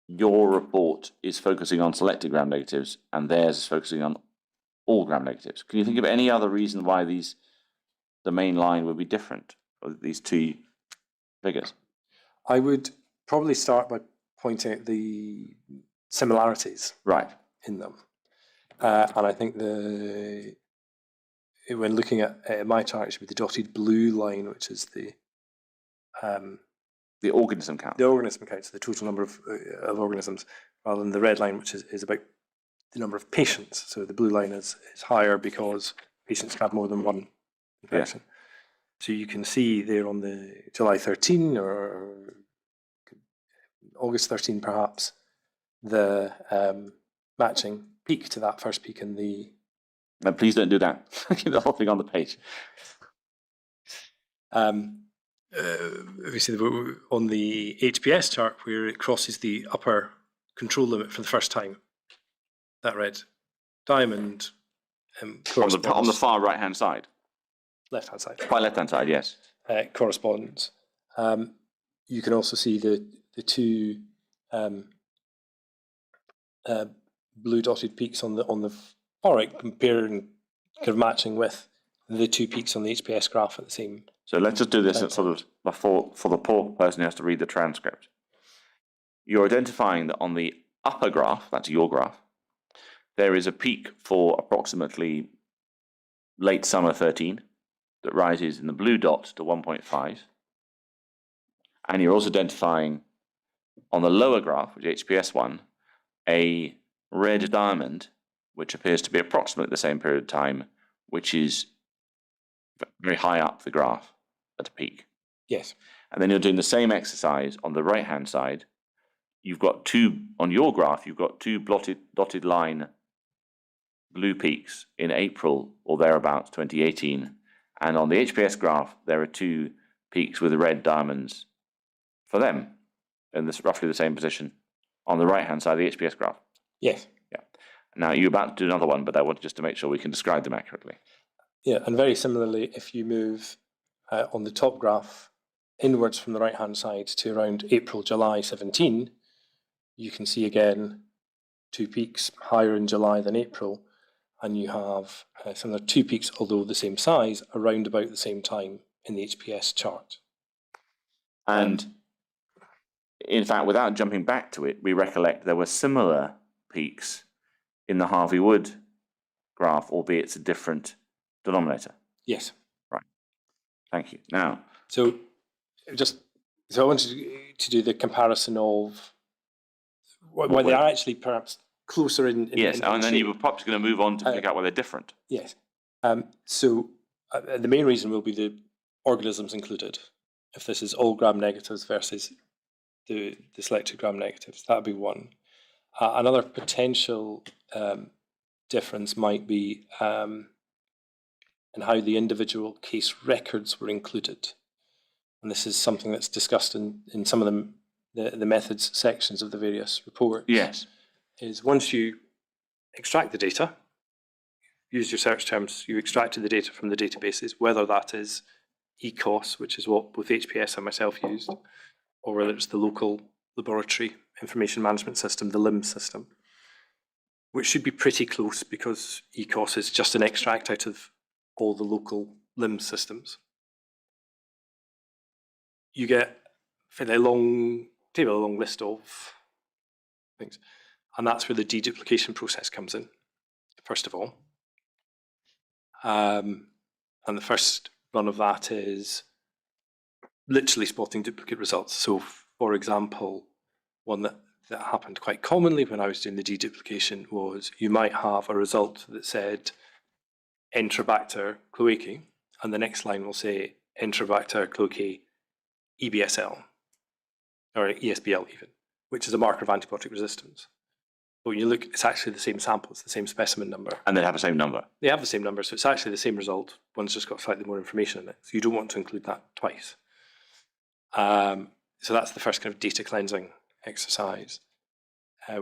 your report is focusing on selected gram negatives and theirs is focusing on all gram negatives. Can you think of any other reason why the main line would be different for these two figures? I would probably start by pointing out the similarities Right. in them. And I think when looking at my chart, it should be the dotted blue line, which is the organism count. The organism count, so the total number of organisms, rather than the red line, which is about the number of patients. So the blue line is higher because patients have more than one infection. Yeah. So you can see there on the July 13 or August 13 perhaps, the matching peak to that first peak in the... No, please don't do that. Keep the whole thing on the page. We see on the HPS chart where it crosses the upper control limit for the first time, that red diamond on the far right-hand side? Left-hand side. Quite left-hand side, yes. Corresponds. You can also see the two blue dotted peaks on the far right, comparing, kind of matching with the two peaks on the HPS graph at the same. So let's just do this at sort of for the poor person who has to read the transcript. You're identifying that on the upper graph, that's your graph, there is a peak for approximately late summer 13 that rises in the blue dot to 1.5. And you're also identifying on the lower graph, which is HPS1, a red diamond, which appears to be approximately the same period of time, which is very high up the graph at a peak. Yes. And then you're doing the same exercise on the right-hand side. You've got two, on your graph, you've got two dotted line blue peaks in April or thereabouts 2018. And on the HPS graph, there are two peaks with red diamonds for them in this roughly the same position on the right-hand side of the HPS graph. Yes. Yeah. Now, you're about to do another one, but I want just to make sure we can describe them accurately. Yeah, and very similarly, if you move on the top graph inwards from the right-hand side to around April, July 17, you can see again two peaks higher in July than April, and you have similar two peaks, although the same size, around about the same time in the HPS chart. And in fact, without jumping back to it, we recollect there were similar peaks in the Harvey Wood graph, albeit it's a different denominator. Yes. Right. Thank you. Now, so I wanted to do the comparison of why they are actually perhaps closer in yes, and then shape. you were perhaps going to move on to figure out why they're different. Yes. So the main reason will be the organisms included. If this is all gram negatives versus the selected gram negatives, that would be one. Another potential difference might be in how the individual case records were included. And this is something that's discussed in some of the methods sections of the various reports. Yes. Is once you extract the data, use your search terms, you extracted the data from the databases, whether that is ECOS, which is what both HPS and myself used, or whether it's the local laboratory information management system, the LIMS system, which should be pretty close because ECOS is just an extract out of all the local LIMS systems. You get a fairly long table, a long list of things. And that's where the deduplication process comes in, first of all. And the first run of that is literally spotting duplicate results. So, for example, one that that happened quite commonly when I was doing the deduplication was you might have a result that said Enterobacter cloacae, and the next line will say Enterobacter cloacae EBSL, or ESBL even, which is a marker of antibiotic resistance. But when you look, it's actually the same sample, it's the same specimen number. And they have the same number. They have the same number, so it's actually the same result. One's just got slightly more information in it. So you don't want to include that twice. So that's the first kind of data cleansing exercise.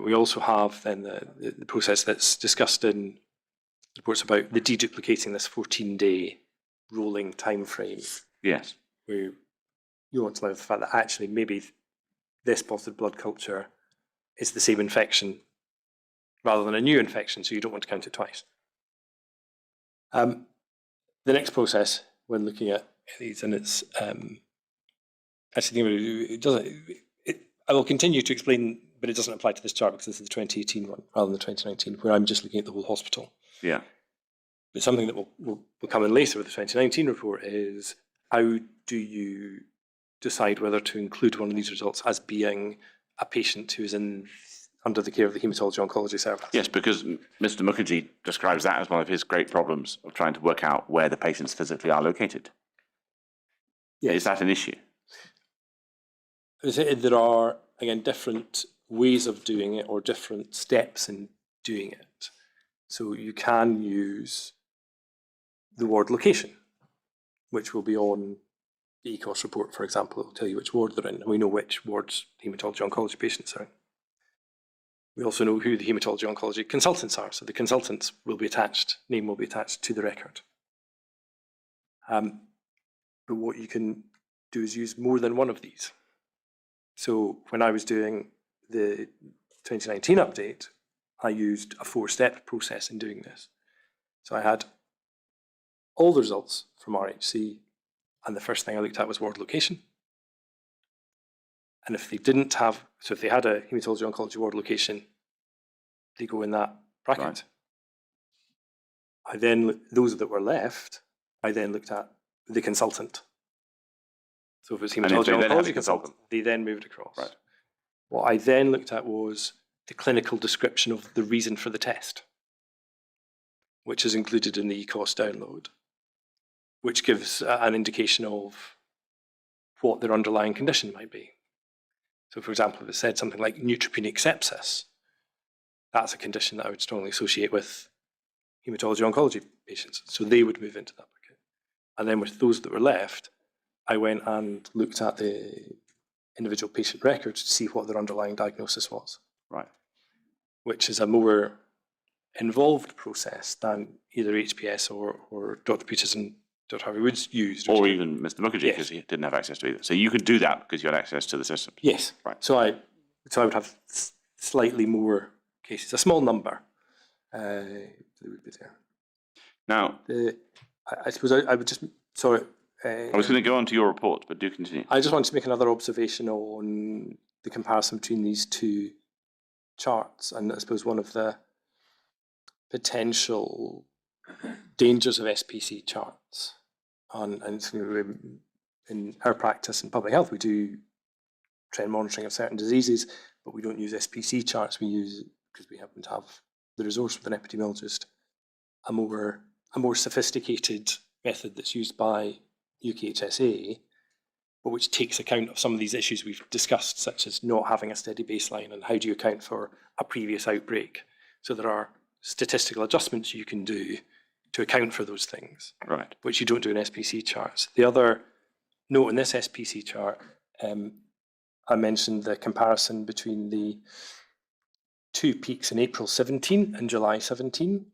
We also have then the process that's discussed in reports about the deduplicating this 14-day rolling time frame. Yes. Where you want to know the fact that actually maybe this positive blood culture is the same infection rather than a new infection, so you don't want to count it twice. The next process when looking at these, and it's actually it doesn't. I will continue to explain, but it doesn't apply to this chart because this is the 2018 one rather than the 2019, where I'm just looking at the whole hospital. Yeah. But something that will come in later with the 2019 report is how do you decide whether to include one of these results as being a patient who is under the care of the haematology oncology service? Yes, because Mr. Mukherjee describes that as one of his great problems of trying to work out where the patients physically are located. Yes. Is that an issue? There are, again, different ways of doing it or different steps in doing it. So you can use the ward location, which will be on the ECOS report, for example. It will tell you which ward they're in, and we know which wards haematology oncology patients are in. We also know who the haematology oncology consultants are, so the consultants will be attached, name will be attached to the record. But what you can do is use more than one of these. So when I was doing the 2019 update, I used a 4-step process in doing this. So I had all the results from RHC, and the first thing I looked at was ward location. And if they didn't have, so if they had a haematology oncology ward location, they go in that bracket. Right. I then, those that were left, I then looked at the consultant. So if it's And if haematology they then had a oncology consultant, they then moved across. Right. What I then looked at was the clinical description of the reason for the test, which is included in the ECOS download, which gives an indication of what their underlying condition might be. So, for example, if it said something like neutropenic sepsis, that's a condition that I would strongly associate with haematology oncology patients. So they would move into that bucket. And then with those that were left, I went and looked at the individual patient records to see what their underlying diagnosis was. Right. Which is a more involved process than either HPS or Dr. Peters and Dr. Harvey Woods used. Or even Mr. Mukherjee, Yes. because he didn't have access to either. So you could do that because you had access to the system. Yes. Right. So I would have slightly more cases, a small number that would be there. Now, I suppose I would just, sorry. I was going to go on to your report, but do continue. I just wanted to make another observation on the comparison between these two charts, and I suppose one of the potential dangers of SPC charts. And in our practice in public health, we do trend monitoring of certain diseases, but we don't use SPC charts. We use, because we happen to have the resource with an epidemiologist, a more sophisticated method that's used by UKHSA, but which takes account of some of these issues we've discussed, such as not having a steady baseline and how do you account for a previous outbreak. So there are statistical adjustments you can do to account for those things, Right. which you don't do in SPC charts. The other note in this SPC chart, I mentioned the comparison between the two peaks in April 17 and July 17.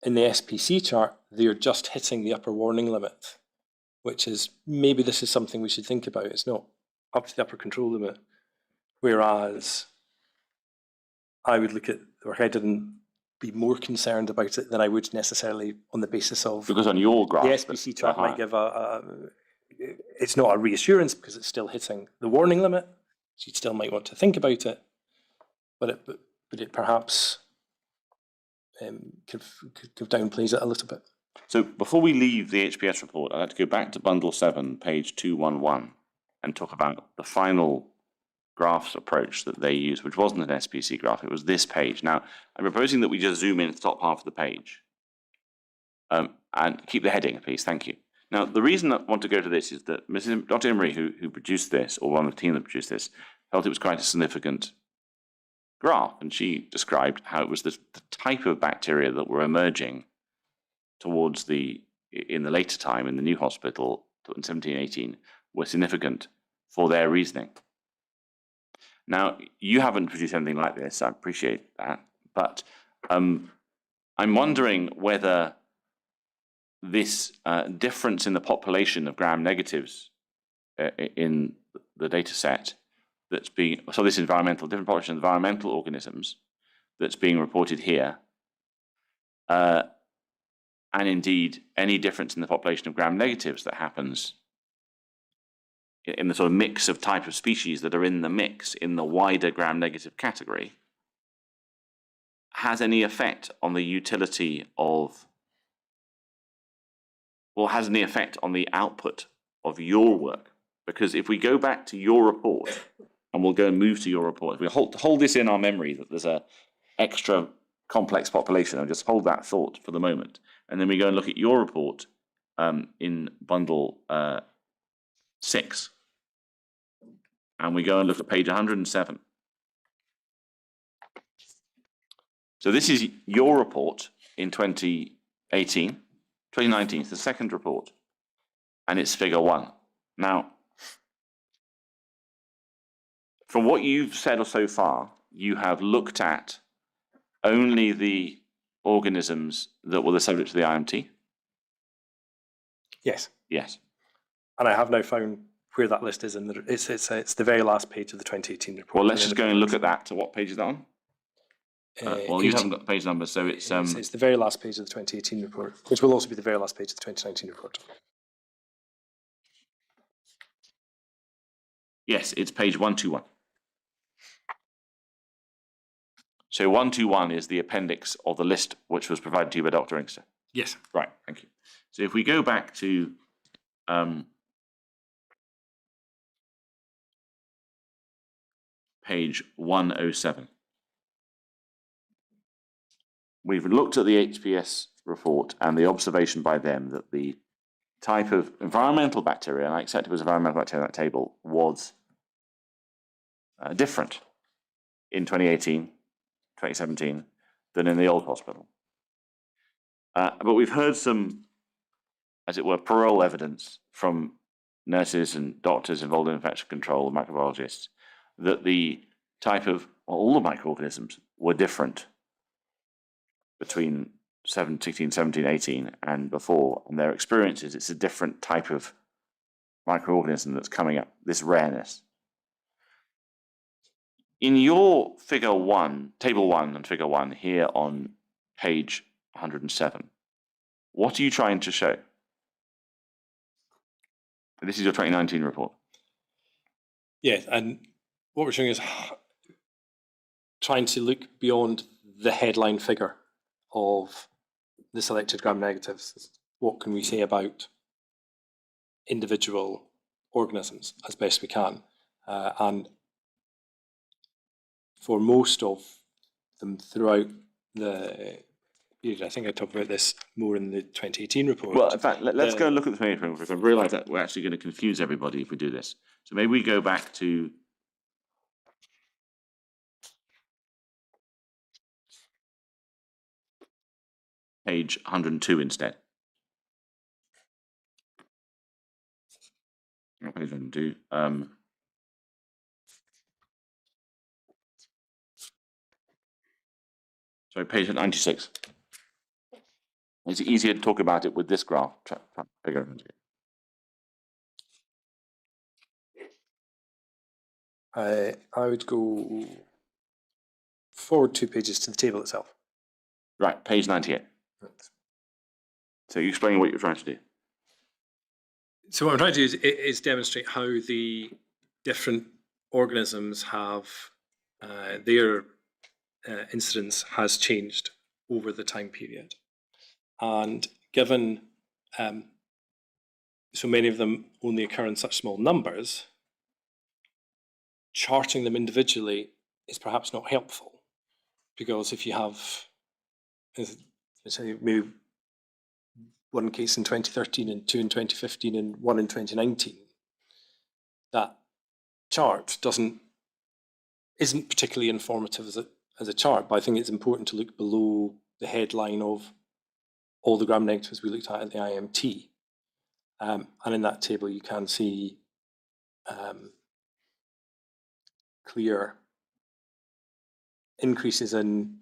In the SPC chart, they're just hitting the upper warning limit, which is, maybe this is something we should think about. It's not up to the upper control limit. Whereas I would look at the work I did and be more concerned about it than I would necessarily on the basis of Because on your graph, the SPC chart might give it's not a reassurance because it's still hitting the warning limit. So you still might want to think about it, but it perhaps could downplays it a little bit. So before we leave the HPS report, I'd like to go back to Bundle 7, page 211, and talk about the final graphs approach that they used, which wasn't an SPC graph, it was this page. Now, I'm proposing that we just zoom in to the top half of the page and keep the heading, please. Thank you. Now, the reason I want to go to this is that Dr. Emery, who produced this, or one of the team that produced this, felt it was quite a significant graph, and she described how it was the type of bacteria that were emerging towards in the later time in the new hospital in 1718 were significant for their reasoning. Now, you haven't produced anything like this, I appreciate that, but I'm wondering whether this difference in the population of gram-negatives in the data set that's being, so this different population of environmental organisms that's being reported here, and indeed any difference in the population of gram-negatives that happens in the sort of mix of type of species that are in the mix in the wider gram-negative category, has any effect on the utility of, or has any effect on the output of your work? Because if we go back to your report, and we'll go and move to your report, if we hold this in our memory that there's a extra complex population, I'll just hold that thought for the moment, and then we go and look at your report in bundle 6, and we go and look at page 107. So this is your report in 2019, it's the second report, and it's figure 1. Now, from what you've said so far, you have looked at only the organisms that were the subject of the IMT? Yes. Yes. And I have now found where that list is in the, it's the very last page of the 2018 report. Well, let's just go and look at that. So what page is that on? Well, you haven't got the page number, so it's the very last page of the 2018 report, which will also be the very last page of the 2019 report. Yes, it's page 121. So 121 is the appendix of the list which was provided to you by Dr. Inkster. Yes. Right, thank you. So if we go back to page 107, we've looked at the HPS report and the observation by them that the type of environmental bacteria, and I accept it was environmental bacteria in that table, was different in 2018, 2017 than in the old hospital. But we've heard some, as it were, parole evidence from nurses and doctors involved in infection control, microbiologists, that the type of, well, all the microorganisms were different between 16, 17, 18 and before, and their experiences, it's a different type of microorganism that's coming up, this rareness. In your figure 1, table 1 and figure 1 here on page 107, what are you trying to show? This is your 2019 report. Yeah, and what we're showing is trying to look beyond the headline figure of the selected gram-negatives. What can we say about individual organisms as best we can? And for most of them throughout the period, I think I talked about this more in the 2018 report. Well, in fact, let's go and look at the 2018 report, because I realise that we're actually going to confuse everybody if we do this. So maybe we go back to page 102 instead. Page 102. Sorry, page 96. It's easier to talk about it with this graph. Try to figure it out. I would go forward 2 pages to the table itself. Right, page 98. Right. So you explain what you're trying to do. So what I'm trying to do is demonstrate how the different organisms have their incidence has changed over the time period. And given so many of them only occur in such small numbers, charting them individually is perhaps not helpful, because if you have, say, maybe one case in 2013 and two in 2015 and one in 2019, that chart isn't particularly informative as a chart, but I think it's important to look below the headline of all the gram negatives we looked at the IMT. And in that table, you can see clear increases in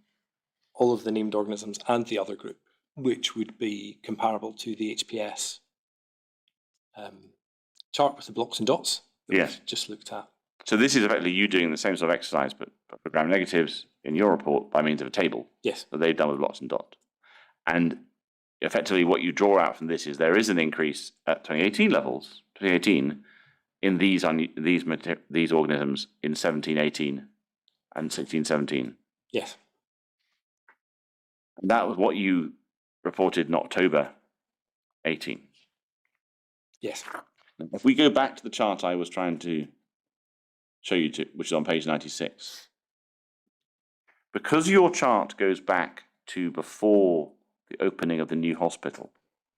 all of the named organisms and the other group, which would be comparable to the HPS chart with the blocks and dots that Yes. we've just looked at. So this is effectively you doing the same sort of exercise, but for gram negatives in your report by means of a table Yes. that they've done with blocks and dots. And effectively what you draw out from this is there is an increase at 2018 in these organisms in 1718 and 1617. Yes. And that was what you reported in October 18. Yes. If we go back to the chart I was trying to show you to, which is on page 96, because your chart goes back to before the opening of the new hospital,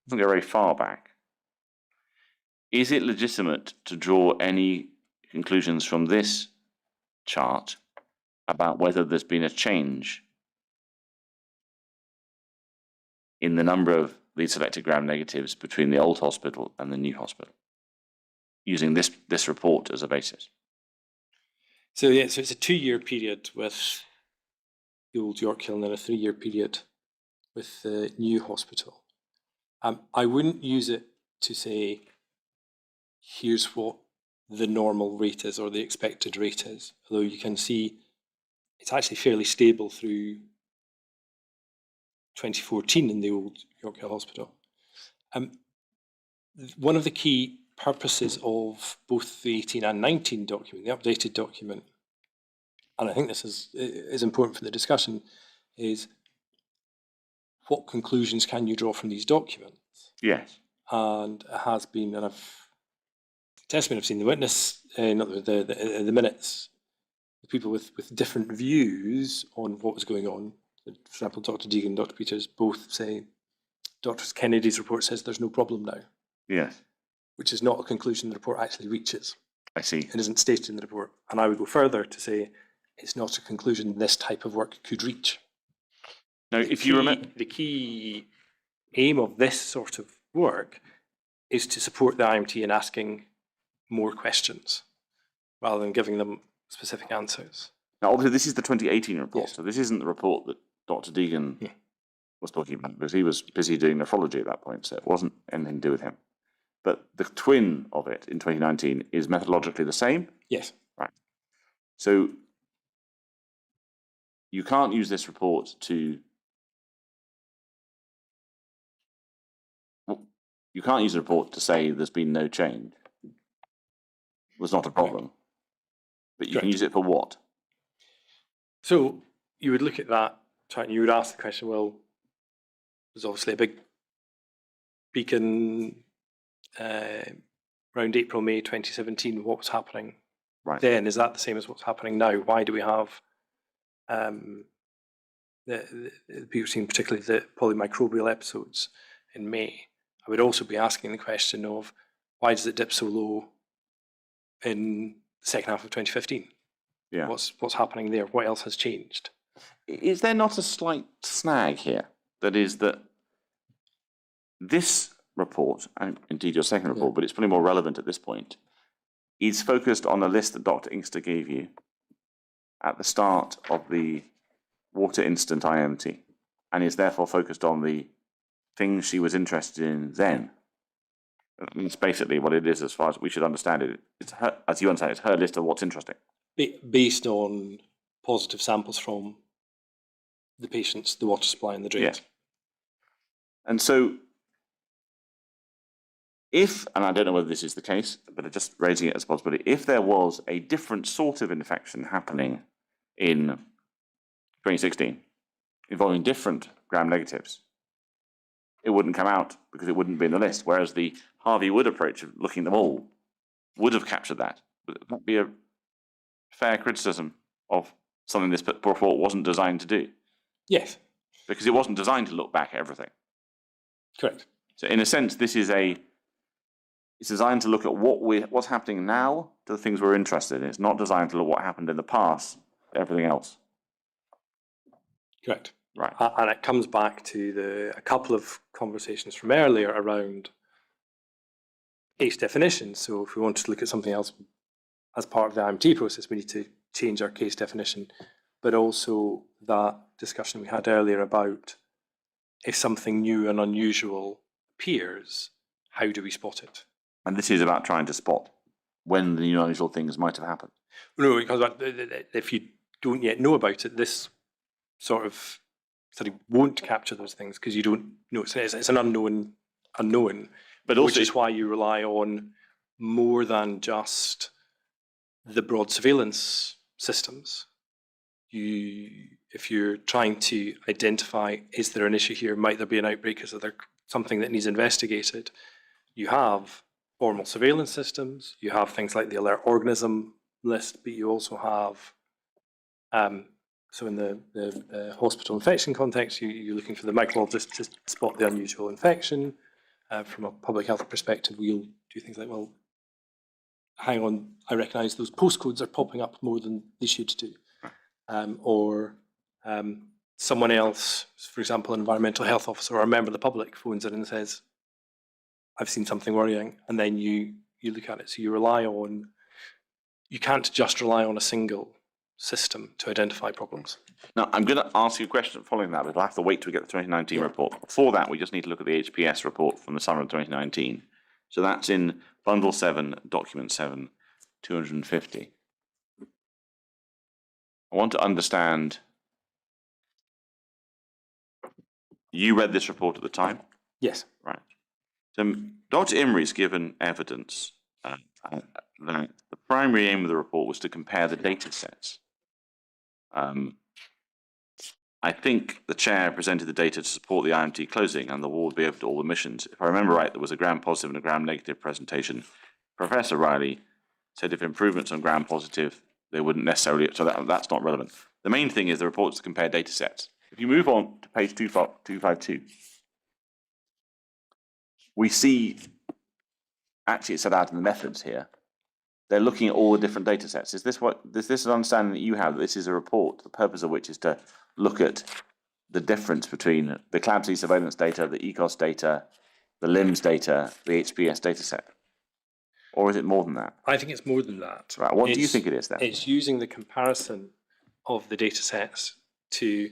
it doesn't go very far back, is it legitimate to draw any conclusions from this chart about whether there's been a change in the number of these selected gram negatives between the old hospital and the new hospital, using this report as a basis? So yeah, so it's a 2-year period with the old York Hill and then a 3-year period with the new hospital. I wouldn't use it to say, here's what the normal rate is or the expected rate is, although you can see it's actually fairly stable through 2014 in the old York Hill Hospital. One of the key purposes of both the 18 and 19 document, the updated document, and I think this is important for the discussion, is what conclusions can you draw from these documents? Yes. And it has been, and I've seen the witness, not the minutes, the people with different views on what was going on. For example, Dr. Deegan and Dr. Peters both say Dr. Kennedy's report says there's no problem now. Yes. Which is not a conclusion the report actually reaches. I see. It isn't stated in the report. And I would go further to say it's not a conclusion this type of work could reach. Now, if you remember, the key aim of this sort of work is to support the IMT in asking more questions rather than giving them specific answers. now obviously this is the 2018 report, Yes. so this isn't the report that Dr. Deegan was talking about, because he was busy doing nephrology at that point, so it wasn't anything to do with him. But the twin of it in 2019 is methodologically the same. Yes. Right. So you can't use this report to... You can't use a report to say there's been no change. It was not a problem. But you can Correct. use it for what? So you would look at that chart and you would ask the question, well, there's obviously a big beacon around April, May 2017. What was happening Right. then? Is that the same as what's happening now? Why do we have the people seeing particularly the polymicrobial episodes in May? I would also be asking the question of why does it dip so low in the second half of 2015? Yeah. What's happening there? What else has changed? Is there not a slight snag here? That is that this report, and indeed your second report, but it's probably more relevant at this point, is focused on a list that Dr. Inkster gave you at the start of the water incident IMT, and is therefore focused on the things she was interested in then. It's basically what it is as far as we should understand it. It's her, as you understand, it's her list of what's interesting. Based on positive samples from the patients, the water supply and the drains. Yes. And so if, and I don't know whether this is the case, but I'm just raising it as a possibility, if there was a different sort of infection happening in 2016 involving different gram negatives, it wouldn't come out because it wouldn't be in the list, whereas the Harvey Wood approach of looking at them all would have captured that. Would that be a fair criticism of something this report wasn't designed to do? Yes, Because it wasn't designed to look back at everything. correct. So in a sense, it's designed to look at what's happening now to the things we're interested in. It's not designed to look what happened in the past, everything else. Correct. Right. And it comes back to a couple of conversations from earlier around case definitions. So if we want to look at something else as part of the IMT process, we need to change our case definition. But also that discussion we had earlier about if something new and unusual appears, how do we spot it? And this is about trying to spot when the new unusual things might have happened. No, because if you don't yet know about it, this sort of study won't capture those things because you don't know. It's an unknown, But also, which is why you rely on more than just the broad surveillance systems. If you're trying to identify, is there an issue here? Might there be an outbreak? Is there something that needs investigated? You have formal surveillance systems. You have things like the alert organism list, but you also have, so in the hospital infection context, you're looking for the microbiologist to spot the unusual infection. From a public health perspective, we'll do things like, well, hang on, I recognise those postcodes are popping up more than they should do. Or someone else, for example, an environmental health officer or a member of the public phones in and says, I've seen something worrying, and then you look at it. So you can't just rely on a single system to identify problems. now I'm going to ask you a question following that, but I'll have to wait till we get the 2019 report. Before that, we just need to look at the HPS report from the summer of 2019. So that's in Bundle 7, Document 7, 250. I want to understand, you read this report at the time? Yes. Right. So Dr. Imry's given evidence that the primary aim of the report was to compare the data sets. I think the chair presented the data to support the IMT closing and the ward would be open to all admissions. If I remember right, there was a gram-positive and a gram-negative presentation. Professor Riley said if improvements on gram-positive, they wouldn't necessarily, so that's not relevant. The main thing is the report is to compare data sets. If you move on to page 252, we see, actually it's set out in the methods here, they're looking at all the different data sets. Is this an understanding that you have, that this is a report, the purpose of which is to look at the difference between the CLABSI surveillance data, the ECOS data, the LIMS data, the HPS data set? Or is it more than that? I think it's more than that. Right. What do you think it is then? It's using the comparison of the data sets to,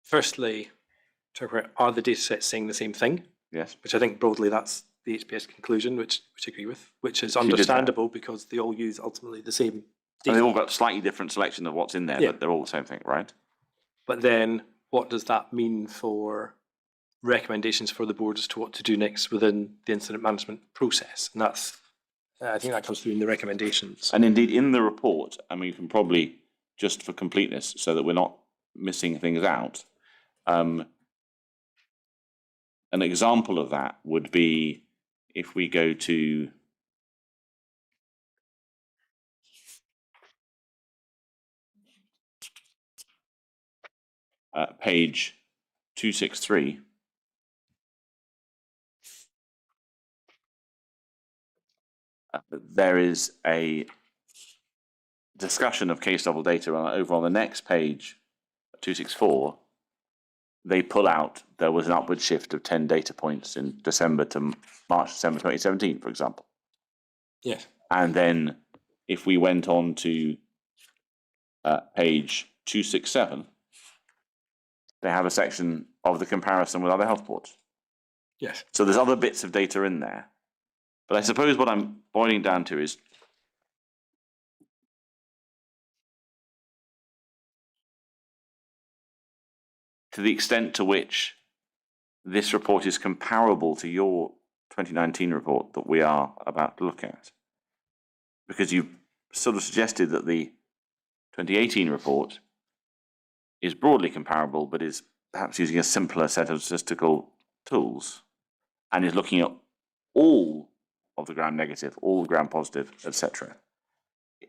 firstly, talk about, are the data sets saying the same thing? Yes. Which I think broadly that's the HPS conclusion, which I agree with, which is understandable because they all use ultimately the same And data. they've all got slightly different selection of what's in there, Yeah. but they're all the same thing, right? But then what does that mean for recommendations for the board as to what to do next within the incident management process? And that's, I think that comes through in the recommendations. And indeed, in the report, I mean, you can probably, just for completeness, so that we're not missing things out, an example of that would be if we go to page 263. There is a discussion of case level data over on the next page, 264. They pull out there was an upward shift of 10 data points in December to March, December 2017, for example. Yes. And then if we went on to page 267, they have a section of the comparison with other health boards. Yes. So there's other bits of data in there. But I suppose what I'm boiling down to is to the extent to which this report is comparable to your 2019 report that we are about to look at. Because you sort of suggested that the 2018 report is broadly comparable, but is perhaps using a simpler set of statistical tools and is looking at all of the gram negative, all the gram positive, etc.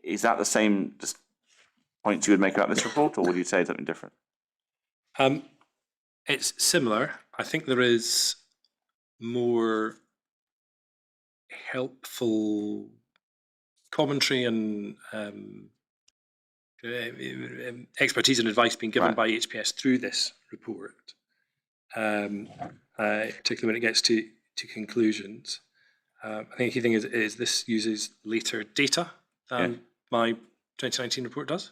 is that the same points you would make about this report, or would you say something different? It's similar. I think there is more helpful commentary and expertise and advice being given by HPS through this report, particularly when it gets to conclusions. I think the key thing is this uses later data than my 2019 report does.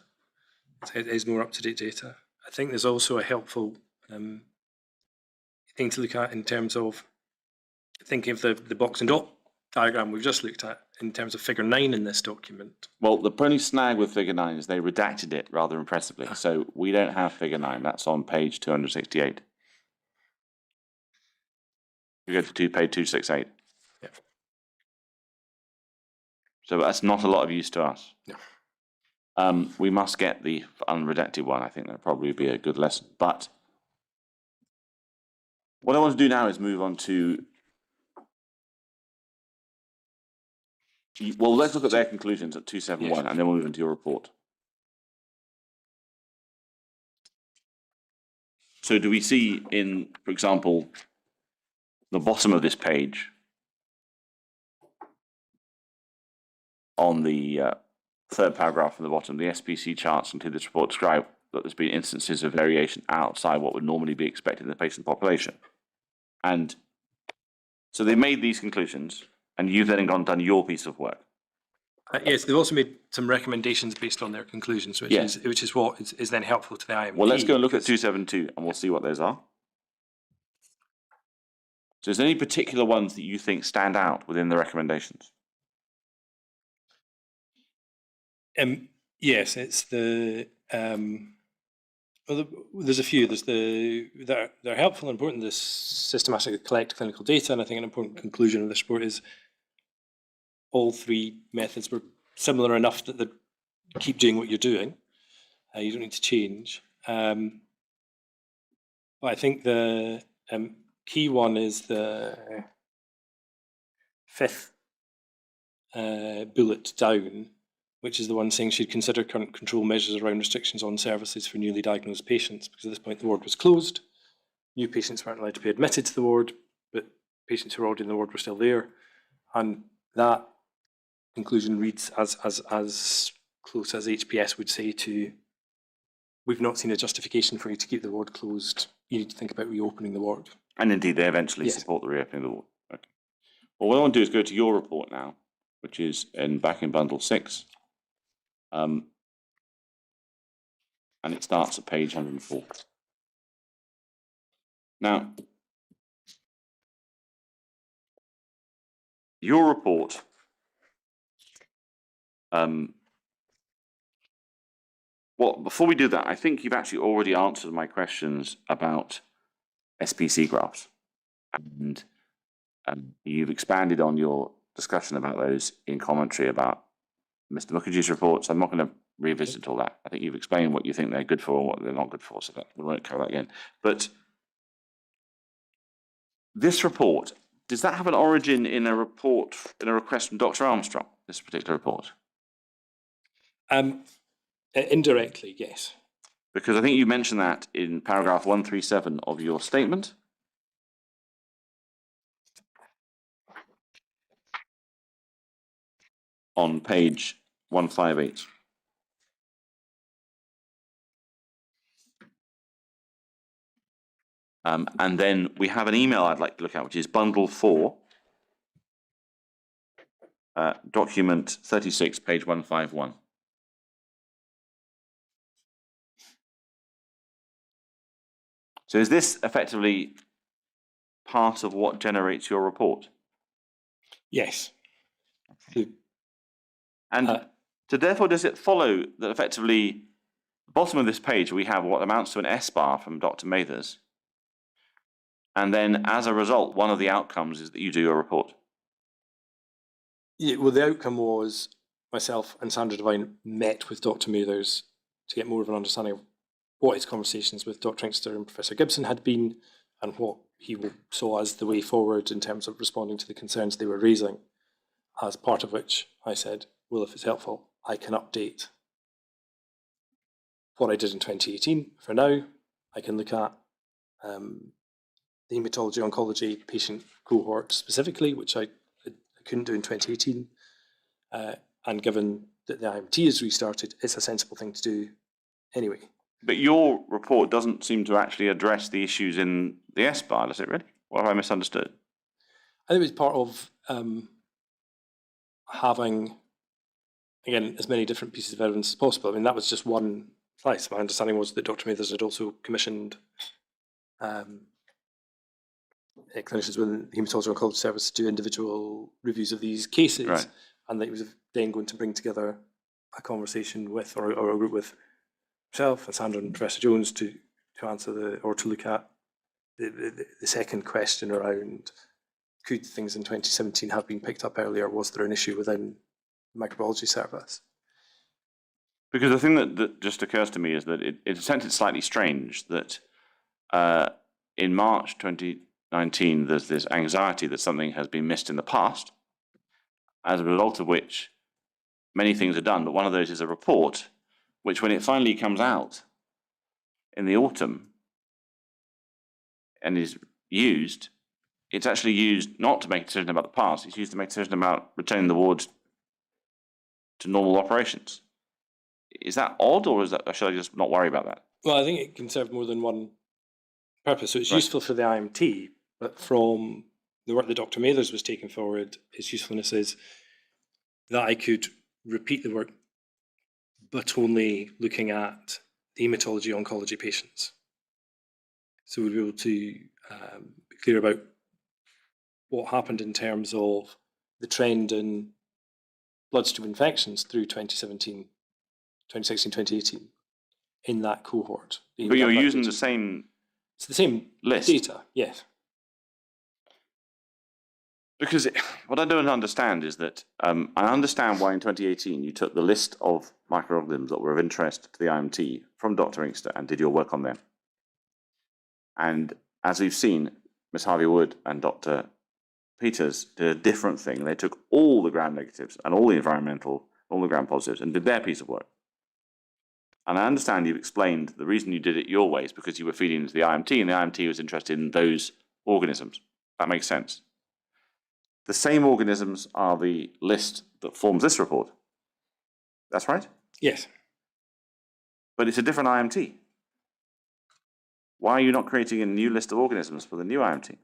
It is more up-to-date data. I think there's also a helpful thing to look at in terms of thinking of the box and dot diagram we've just looked at in terms of figure 9 in this document. Well, the only snag with figure 9 is they redacted it rather impressively. So we don't have figure 9. That's on page 268. You go to page 268. Yeah. So that's not a lot of use to us. No. We must get the unredacted one. I think that'd probably be a good lesson. But what I want to do now is move on to, well, let's look at their conclusions at 271, and then we'll move into your report. So do we see in, for example, the bottom of this page on the third paragraph from the bottom, the SPC charts into this report describe that there's been instances of variation outside what would normally be expected in the patient population. And so they made these conclusions, and you've then gone and done your piece of work. Yes, they've also made some recommendations based on their conclusions, which is what is then helpful to the IMP. Well, let's go and look at 272, and we'll see what those are. So is there any particular ones that you think stand out within the recommendations? Yes, it's the well, there's a few. There's they're helpful and important. This systematically collect clinical data, and I think an important conclusion of this report is all three methods were similar enough that they keep doing what you're doing. You don't need to change. But I think the key one is the fifth bullet down, which is the one saying should consider current control measures around restrictions on services for newly diagnosed patients, because at this point the ward was closed. New patients weren't allowed to be admitted to the ward, but patients who were already in the ward were still there. And that conclusion reads as close as HPS would say to, we've not seen a justification for you to keep the ward closed. You need to think about reopening the ward. And indeed, they eventually support the reopening of the ward. Okay. Well, what I want to do is go to your report now, which is back in bundle 6. And it starts at page 104. Now, your report well, before we do that, I think you've actually already answered my questions about SPC graphs. And you've expanded on your discussion about those in commentary about Mr. Mukherjee's report, so I'm not going to revisit all that. I think you've explained what you think they're good for and what they're not good for, so that we won't cover that again. But this report, does that have an origin in a report, in a request from Dr. Armstrong, this particular report? Indirectly, yes. Because I think you mentioned that in paragraph 137 of your statement. On page 158. And then we have an email I'd like to look at, which is bundle 4, document 36, page 151. So is this effectively part of what generates your report? Yes. And so therefore, does it follow that effectively, the bottom of this page, we have what amounts to an S-bar from Dr. Mathers. And then as a result, one of the outcomes is that you do your report. Yeah, well, the outcome was myself and Sandra Devine met with Dr. Mathers to get more of an understanding of what his conversations with Dr. Inkster and Professor Gibson had been and what he saw as the way forward in terms of responding to the concerns they were raising, as part of which I said, well, if it's helpful, I can update what I did in 2018. For now, I can look at the hematology oncology patient cohort specifically, which I couldn't do in 2018. And given that the IMT is restarted, it's a sensible thing to do anyway. But your report doesn't seem to actually address the issues in the SBAR, does it really? What have I misunderstood? I think it was part of having, again, as many different pieces of evidence as possible. I mean, that was just one slice. My understanding was that Dr. Mathers had also commissioned clinicians within the Haematology Oncology Service to do individual reviews of these cases, Right. and that he was then going to bring together a conversation with, or a group with myself and Sandra and Professor Jones to answer or to look at the second question around, could things in 2017 have been picked up earlier? Was there an issue within the microbiology service? Because the thing that just occurs to me is that it's slightly strange that in March 2019, there's this anxiety that something has been missed in the past, as a result of which many things are done. But one of those is a report, which when it finally comes out in the autumn and is used, it's actually used not to make a decision about the past, it's used to make a decision about returning the wards to normal operations. Is that odd, or should I just not worry about that? Well, I think it can serve more than one purpose. So it's Right. useful for the IMT, but from the work that Dr. Mathers was taking forward, its usefulness is that I could repeat the work, but only looking at the hematology oncology patients. So we'd be able to be clear about what happened in terms of the trend in bloodstream infections through 2016, 2018 in that cohort. But you're using the same It's the same list. data, yes. Because what I don't understand is that I understand why in 2018 you took the list of microorganisms that were of interest to the IMT from Dr. Inkster and did your work on them. And as we've seen, Ms. Harvey-Wood and Dr. Peters did a different thing. They took all the gram negatives and all the all the gram positives and did their piece of work. And I understand you've explained the reason you did it your way is because you were feeding into the IMT and the IMT was interested in those organisms. That makes sense. The same organisms are the list that forms this report. That's right? Yes. But it's a different IMT. Why are you not creating a new list of organisms for the new IMT?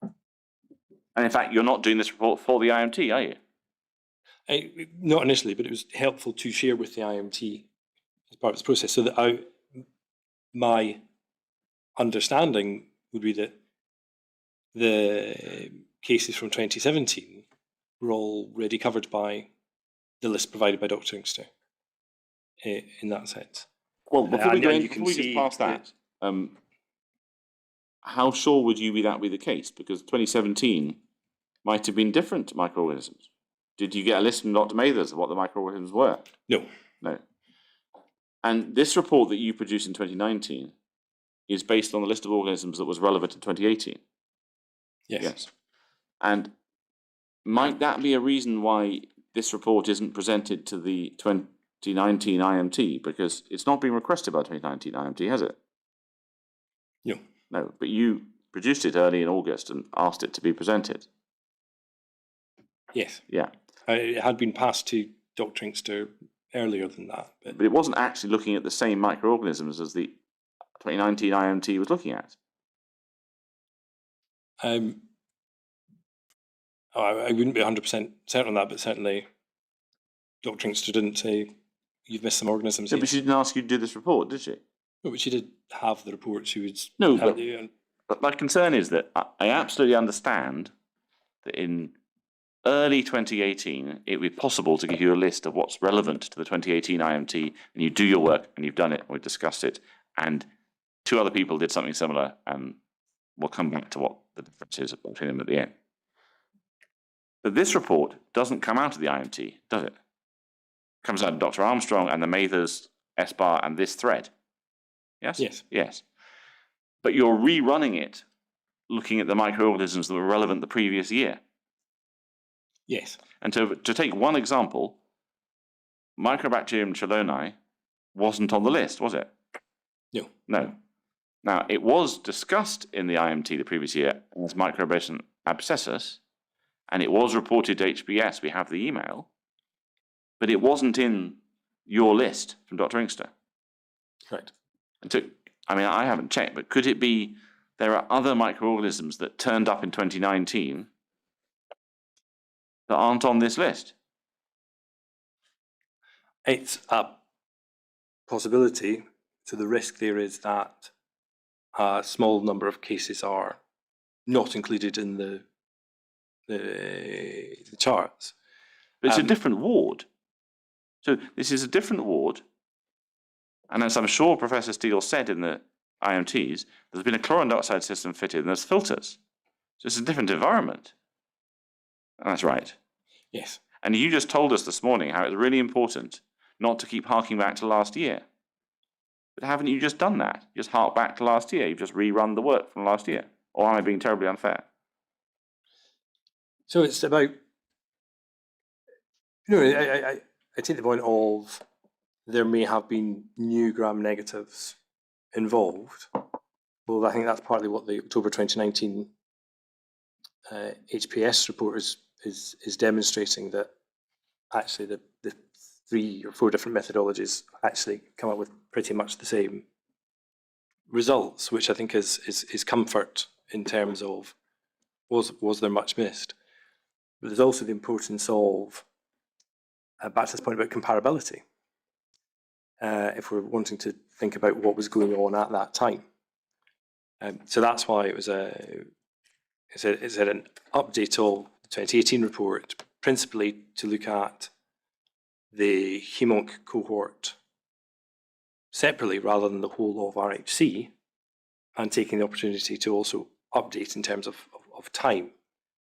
And in fact, you're not doing this report for the IMT, are you? Not initially, but it was helpful to share with the IMT as part of this process, so that my understanding would be that the cases from 2017 were already covered by the list provided by Dr. Inkster in that sense. Well, before we and you before can we just see pass that, how sure would you be that be the case? Because 2017 might have been different microorganisms. Did you get a list from Dr. Mathers of what the microorganisms were? No. No. And this report that you produced in 2019 is based on the list of organisms that was relevant in 2018? Yes. And might that be a reason why this report isn't presented to the 2019 IMT? Because it's not been requested by 2019 IMT, has it? No. No, but you produced it early in August and asked it to be presented. Yes. Yeah. It had been passed to Dr. Inkster earlier than that. But it wasn't actually looking at the same microorganisms as the 2019 IMT was looking at. I wouldn't be 100% certain on that, but certainly Dr. Inkster didn't say, you've missed some organisms No, here. but she didn't ask you to do this report, did she? No, but she did have the report. She would No, have but my concern is that I absolutely understand that in early 2018, it would be possible to give you a list of what's relevant to the 2018 IMT, and you do your work, and you've done it, and we've discussed it, and two other people did something similar, and we'll come back to what the difference is between them at the end. But this report doesn't come out of the IMT, does it? It comes out of Dr. Armstrong and the Mathers, SBAR, and this thread. Yes? Yes. Yes. But you're rerunning it, looking at the microorganisms that were relevant the previous year. Yes. And to take one example, Mycobacterium chelonae wasn't on the list, was it? No. No. Now, it was discussed in the IMT the previous year as Microbacterium abscessus, and it was reported to HBS. We have the email, but it wasn't in your list from Dr. Inkster. Correct. I mean, I haven't checked, but could it be there are other microorganisms that turned up in 2019 that aren't on this list? It's a possibility. So the risk there is that a small number of cases are not included in the charts. But it's a different ward. So this is a different ward. And as I'm sure Professor Steele said in the IMTs, there's been a chlorine dioxide system fitted and there's filters. So it's a different environment. And that's right. Yes. And you just told us this morning how it's really important not to keep harking back to last year. But haven't you just done that? You just hark back to last year. You've just rerun the work from last year. Or am I being terribly unfair? So it's about, I take the point of there may have been new gram negatives involved. Well, I think that's partly what the October 2019 HPS report is demonstrating, that actually the 3 or 4 different methodologies actually come up with pretty much the same results, which I think is comfort in terms of was there much missed. But there's also the importance of, back to this point about comparability, if we're wanting to think about what was going on at that time. So that's why it was an update of the 2018 report, principally to look at the hemonc cohort separately rather than the whole of RHC, and taking the opportunity to also update in terms of time.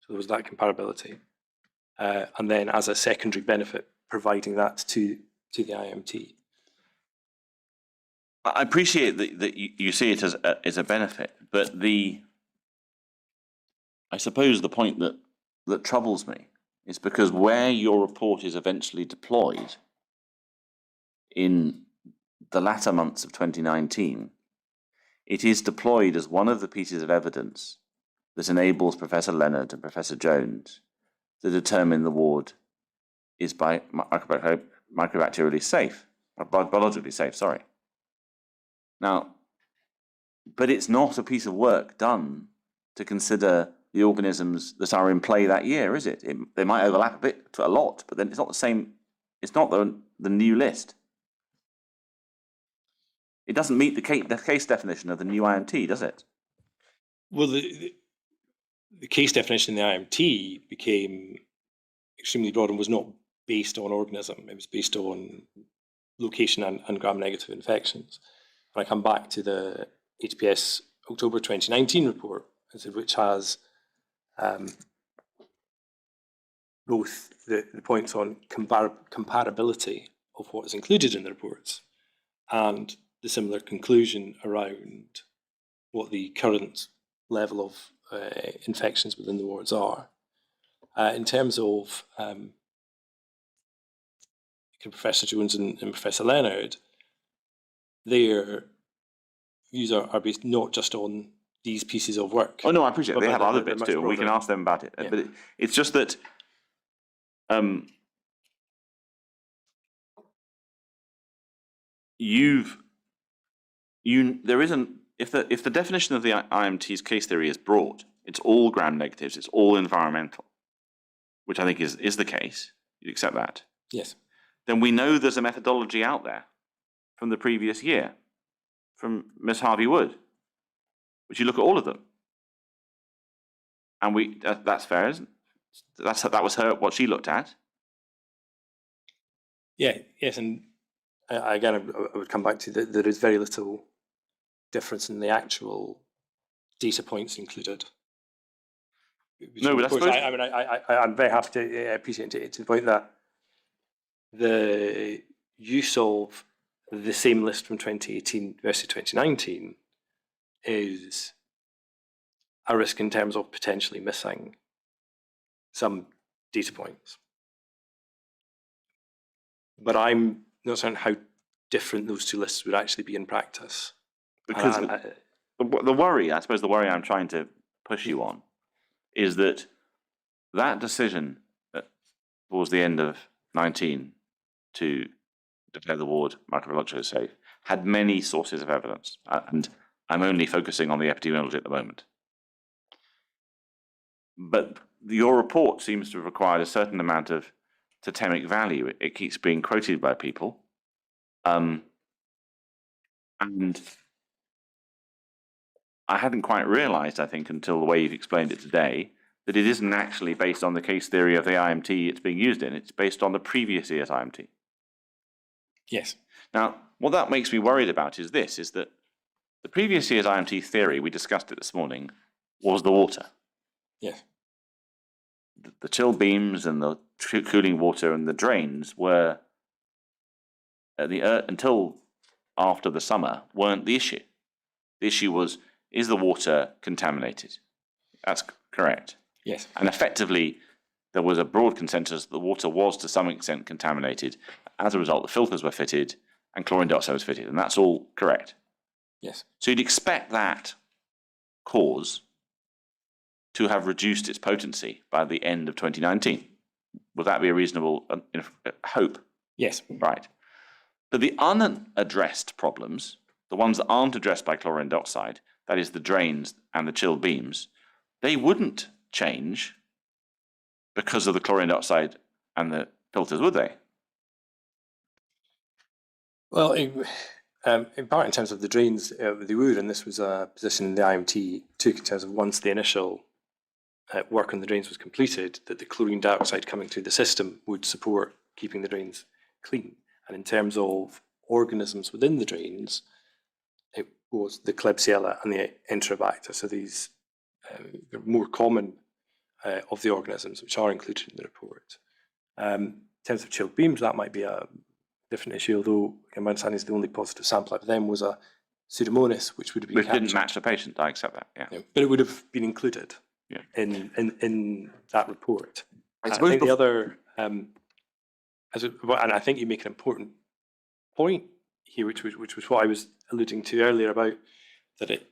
So there was that comparability. And then as a secondary benefit, providing that to the IMT. I appreciate that you see it as a benefit, but I suppose the point that troubles me is because where your report is eventually deployed in the latter months of 2019, it is deployed as one of the pieces of evidence that enables Professor Leonard and Professor Jones to determine the ward is microbacterially safe, or biologically safe, sorry. Now, but it's not a piece of work done to consider the organisms that are in play that year, is it? They might overlap a lot, but then it's not the same. It's not the new list. It doesn't meet the case definition of the new IMT, does it? Well, the case definition in the IMT became extremely broad and was not based on organism. It was based on location and gram-negative infections. When I come back to the HPS October 2019 report, which has both the points on comparability of what is included in the reports and the similar conclusion around what the current level of infections within the wards are. In terms of Professor Jones and Professor Leonard, their views are based not just on these pieces of work. Oh no, I appreciate it. They But have other they're bits much too, and we can broader. ask them about it. Yeah. But it's just that there isn't, if the definition of the IMT's case theory is broad, it's all gram negatives, it's all environmental, which I think is the case. You'd accept that. Yes. Then we know there's a methodology out there from the previous year, from Ms. Harvey Wood, which you look at all of them, and that's fair, isn't it? That was what she looked at. Yeah. Yes. And again, I would come back to that. There is very little difference in the actual data points included. No, but I suppose I'm very happy to appreciate it to the point that the use of the same list from 2018 versus 2019 is a risk in terms of potentially missing some data points. but I'm not certain how different those two lists would actually be in practice. Because And the worry, I suppose the worry I'm trying to push you on is that decision towards the end of 19 to declare the ward microbiologically safe had many sources of evidence, and I'm only focusing on the epidemiology at the moment. But your report seems to have required a certain amount of totemic value. It keeps being quoted by people. And I hadn't quite realized, I think, until the way you've explained it today, that it isn't actually based on the case theory of the IMT it's being used in. It's based on the previous year's IMT. yes, Now, what that makes me worried about is this, is that the previous year's IMT theory, we discussed it this morning, was the water. yes, The chill beams and the cooling water and the drains were, until after the summer, weren't the issue. The issue was, is the water contaminated? That's correct. yes, And effectively, there was a broad consensus that the water was to some extent contaminated. As a result, the filters were fitted and chlorine dioxide was fitted, and that's all correct. yes. So you'd expect that cause to have reduced its potency by the end of 2019. Would that be a reasonable hope? Yes. Right. But the unaddressed problems, the ones that aren't addressed by chlorine dioxide, that is the drains and the chill beams, they wouldn't change because of the chlorine dioxide and the filters, would they? Well, in part, in terms of the drains, they would, and this was a position the IMT took in terms of once the initial work on the drains was completed, that the chlorine dioxide coming through the system would support keeping the drains clean. And in terms of organisms within the drains, it was the Klebsiella and the Enterobacter. So these are more common of the organisms which are included in the report. In terms of chilled beams, that might be a different issue, although in my understanding is the only positive sample out of them was a Pseudomonas, which would have been Which didn't captured. match the patient, I accept that, yeah. But it would have been included in that report. I think the other, and I think you make an important point here, which was what I was alluding to earlier about that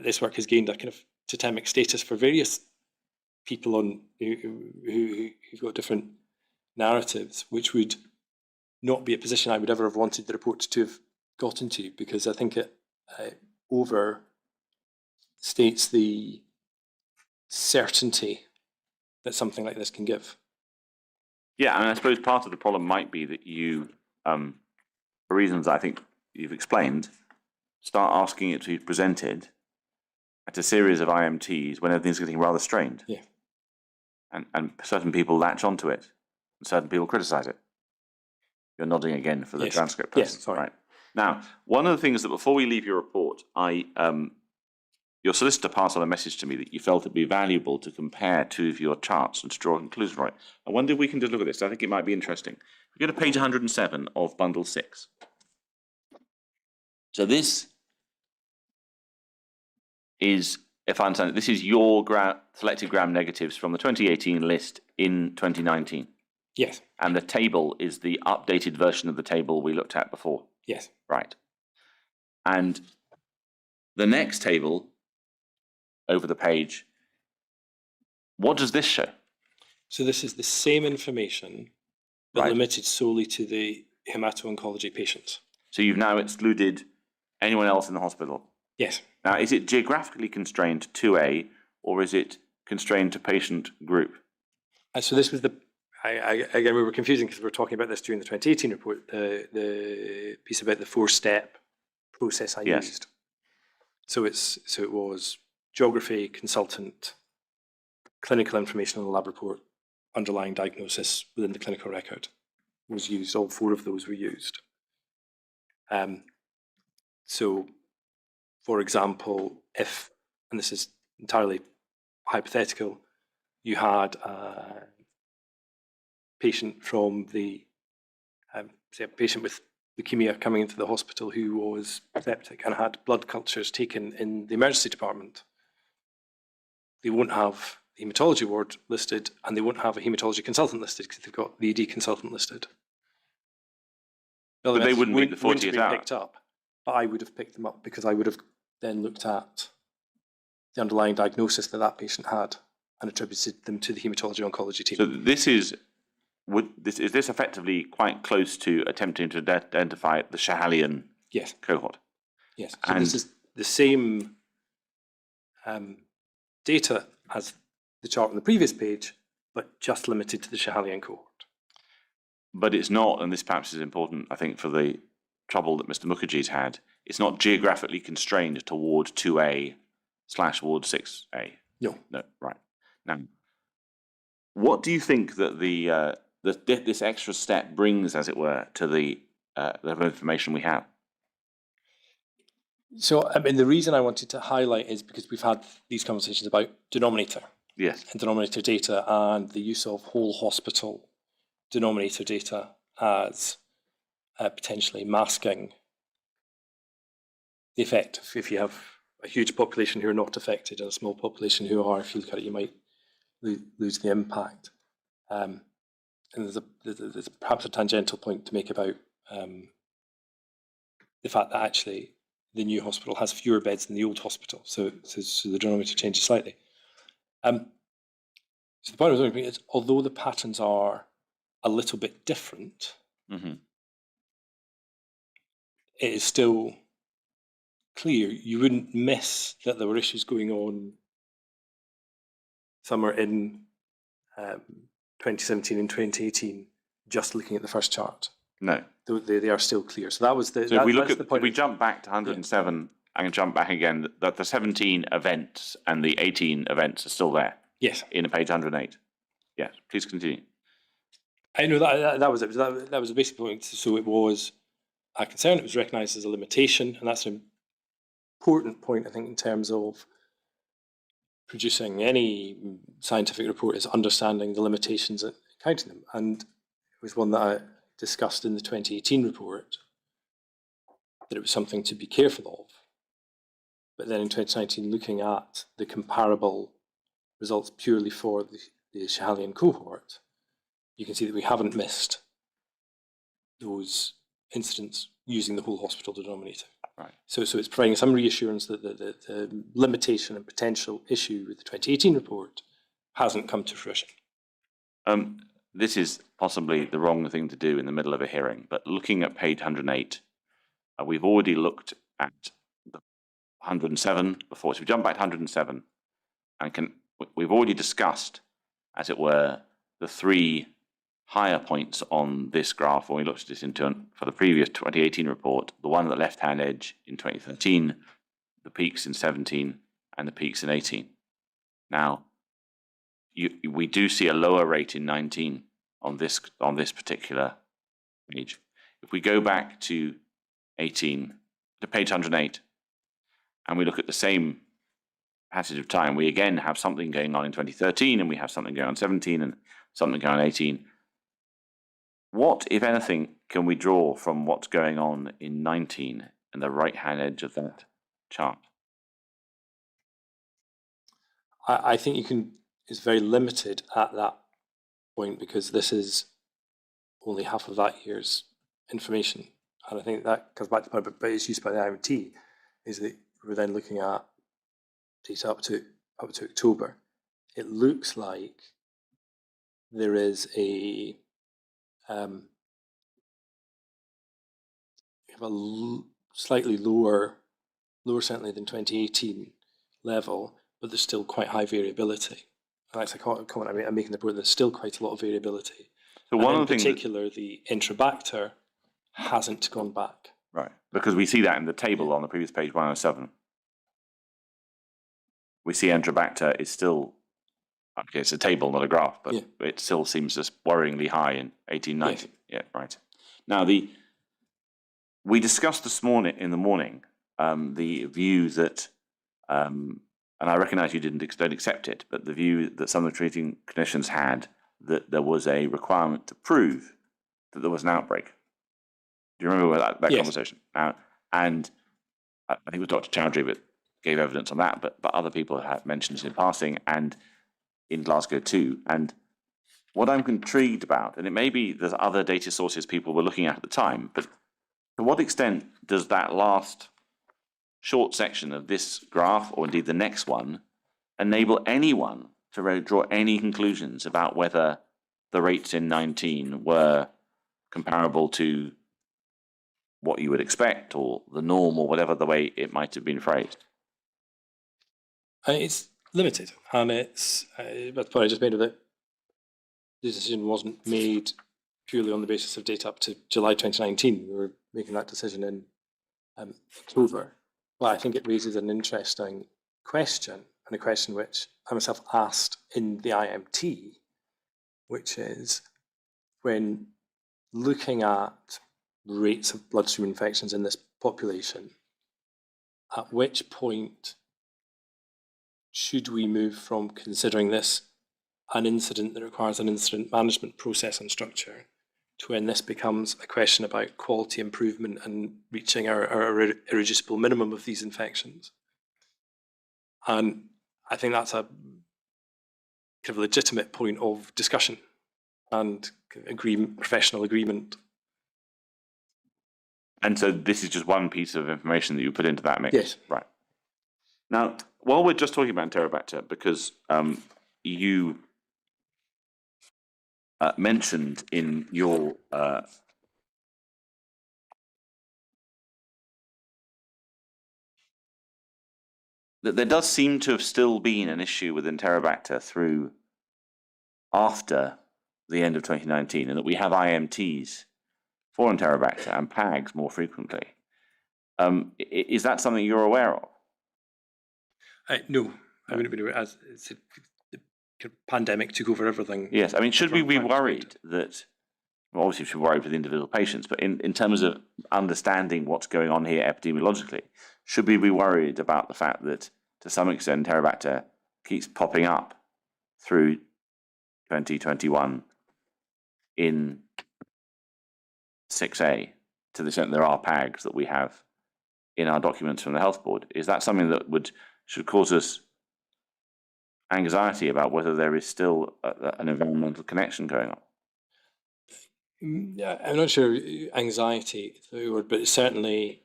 this work has gained a kind of totemic status for various people who've got different narratives, which would not be a position I would ever have wanted the report to have gotten to, because I think it overstates the certainty that something like this can give. Yeah, and I suppose part of the problem might be that you, for reasons I think you've explained, start asking it to be presented at a series of IMTs when everything's getting rather strained. Yeah. And certain people latch onto it, and certain people criticise it. You're nodding again for the transcript person. Yes, sorry. Right. Now, one of the things that before we leave your report, your solicitor passed on a message to me that you felt it'd be valuable to compare two of your charts and to draw a conclusion from it. I wonder if we can just look at this. I think it might be interesting. If we go to page 107 of bundle 6. So this is, if I understand it, this is your selected gram negatives from the 2018 list in 2019. Yes. And the table is the updated version of the table we looked at before. Yes. Right. And the next table over the page, what does this show? So this is the same information, but limited solely to the hemato-oncology patients. So you've now excluded anyone else in the hospital? Yes. Now, is it geographically constrained to A, or is it constrained to patient group? So this was the, again, we were confusing because we were talking about this during the 2018 report, the piece about the 4-step process I used. So it was geography, consultant, clinical information on the lab report, underlying diagnosis within the clinical record was used. All 4 of those were used. So, for example, if, and this is entirely hypothetical, you had a patient from the, say a patient with leukemia coming into the hospital who was septic and had blood cultures taken in the emergency department, they won't have the haematology ward listed and they won't have a haematology consultant listed because they've got the ED consultant listed. Bill But they events wouldn't meet the wouldn't have 40th been hour. picked up, but I would have picked them up because I would have then looked at the underlying diagnosis that that patient had and attributed them to the haematology oncology team. So this is is this effectively quite close to attempting to identify the Schahalian Yes, cohort? yes. So And this is the same data as the chart on the previous page, but just limited to the Schahalian cohort. but it's not, and this perhaps is important, I think, for the trouble that Mr. Mukherjee's had. It's not geographically constrained to Ward 2A/Ward 6A. No. No, right. Now, what do you think that this extra step brings, as it were, to the level of information we have? So, I mean, the reason I wanted to highlight is because we've had these conversations about denominator Yes. and denominator data and the use of whole hospital denominator data as potentially masking the effect. If you have a huge population who are not affected and a small population who are, if you look at it, you might lose the impact. And there's perhaps a tangential point to make about the fact that actually the new hospital has fewer beds than the old hospital, so the denominator changes slightly. So the point I was making is, although the patterns are a little bit different, Mm-hmm. it is still clear you wouldn't miss that there were issues going on somewhere in 2017 and 2018 just looking at the first chart. No. They are still clear. So that was the. So if we look that's at, the point if we jump back to 107 and jump back again, that the 17 events and the 18 events are still there Yes, in page 108. Yes, please continue. I know that was it. That was the basic point. So it was a concern. It was recognised as a limitation, and that's an important point, I think, in terms of producing any scientific report, is understanding the limitations and counting them. And it was one that I discussed in the 2018 report, that it was something to be careful of. But then in 2019, looking at the comparable results purely for the Schahalian cohort, you can see that we haven't missed those incidents using the whole hospital denominator. Right. So it's providing some reassurance that the limitation and potential issue with the 2018 report hasn't come to fruition. This is possibly the wrong thing to do in the middle of a hearing, but looking at page 108, we've already looked at the 107 before. So we jump back to 107 and we've already discussed, as it were, the three higher points on this graph when we looked at this for the previous 2018 report, the one at the left-hand edge in 2013, the peaks in 17, and the peaks in 18. Now, we do see a lower rate in 19 on this particular page. If we go back to 18, to page 108, and we look at the same passage of time, we again have something going on in 2013, and we have something going on in 17, and something going on in 18. What, if anything, can we draw from what's going on in 19 and the right-hand edge of that chart? I think you can. It's very limited at that point because this is only half of that year's information, and I think that comes back to the point. But its use by the IMT is that we're then looking at data up to October. It looks like there is a slightly lower certainly than 2018 level, but there's still quite high variability. And that's a comment I'm making the point. There's still quite a lot of variability. So and one in of the things, particular, the intrabacter hasn't gone back. right? Because we see that in the table on the previous page 107. We see Enterobacter is still, okay, it's a table, not a graph, but it still seems just worryingly high in 1890. Yes. Yeah, right. Now, we discussed this morning, the view that, and I recognise you don't accept it, but the view that some of the treating clinicians had that there was a requirement to prove that there was an outbreak. Do you remember that conversation? Now, and I think it was Dr. Chowdhury that gave evidence on that, but other people have mentioned it in passing and in Glasgow too. And what I'm intrigued about, and it may be there's other data sources people were looking at the time, but to what extent does that last short section of this graph, or indeed the next one, enable anyone to really draw any conclusions about whether the rates in 19 were comparable to what you would expect, or the norm, or whatever the way it might have been phrased? It's limited, and it's but the point I just made of it. The decision wasn't made purely on the basis of data up to July 2019. We were making that decision in October. Well, I think it raises an interesting question, and a question which I myself asked in the IMT, which is, when looking at rates of bloodstream infections in this population, at which point should we move from considering this an incident that requires an incident management process and structure to when this becomes a question about quality improvement and reaching our irreducible minimum of these infections? And I think that's a kind of legitimate point of discussion and agreement, professional agreement. And so this is just one piece of information that you put into that mix? Yes. Right. Now, while we're just talking about Enterobacter, because you mentioned in your that there does seem to have still been an issue with Enterobacter through after the end of 2019, and that we have IMTs for Enterobacter and PAGs more frequently. Is that something you're aware of? No, I wouldn't be aware, as it's the pandemic took over everything. Yes, I mean, should we be worried that, well, obviously we should be worried for the individual patients, but in terms of understanding what's going on here epidemiologically, should we be worried about the fact that to some extent Enterobacter keeps popping up through 2021 in 6A, to the extent there are PAGs that we have in our documents from the Health Board? Is that something that should cause us anxiety about whether there is still an environmental connection going on? I'm not sure anxiety is the word, but it certainly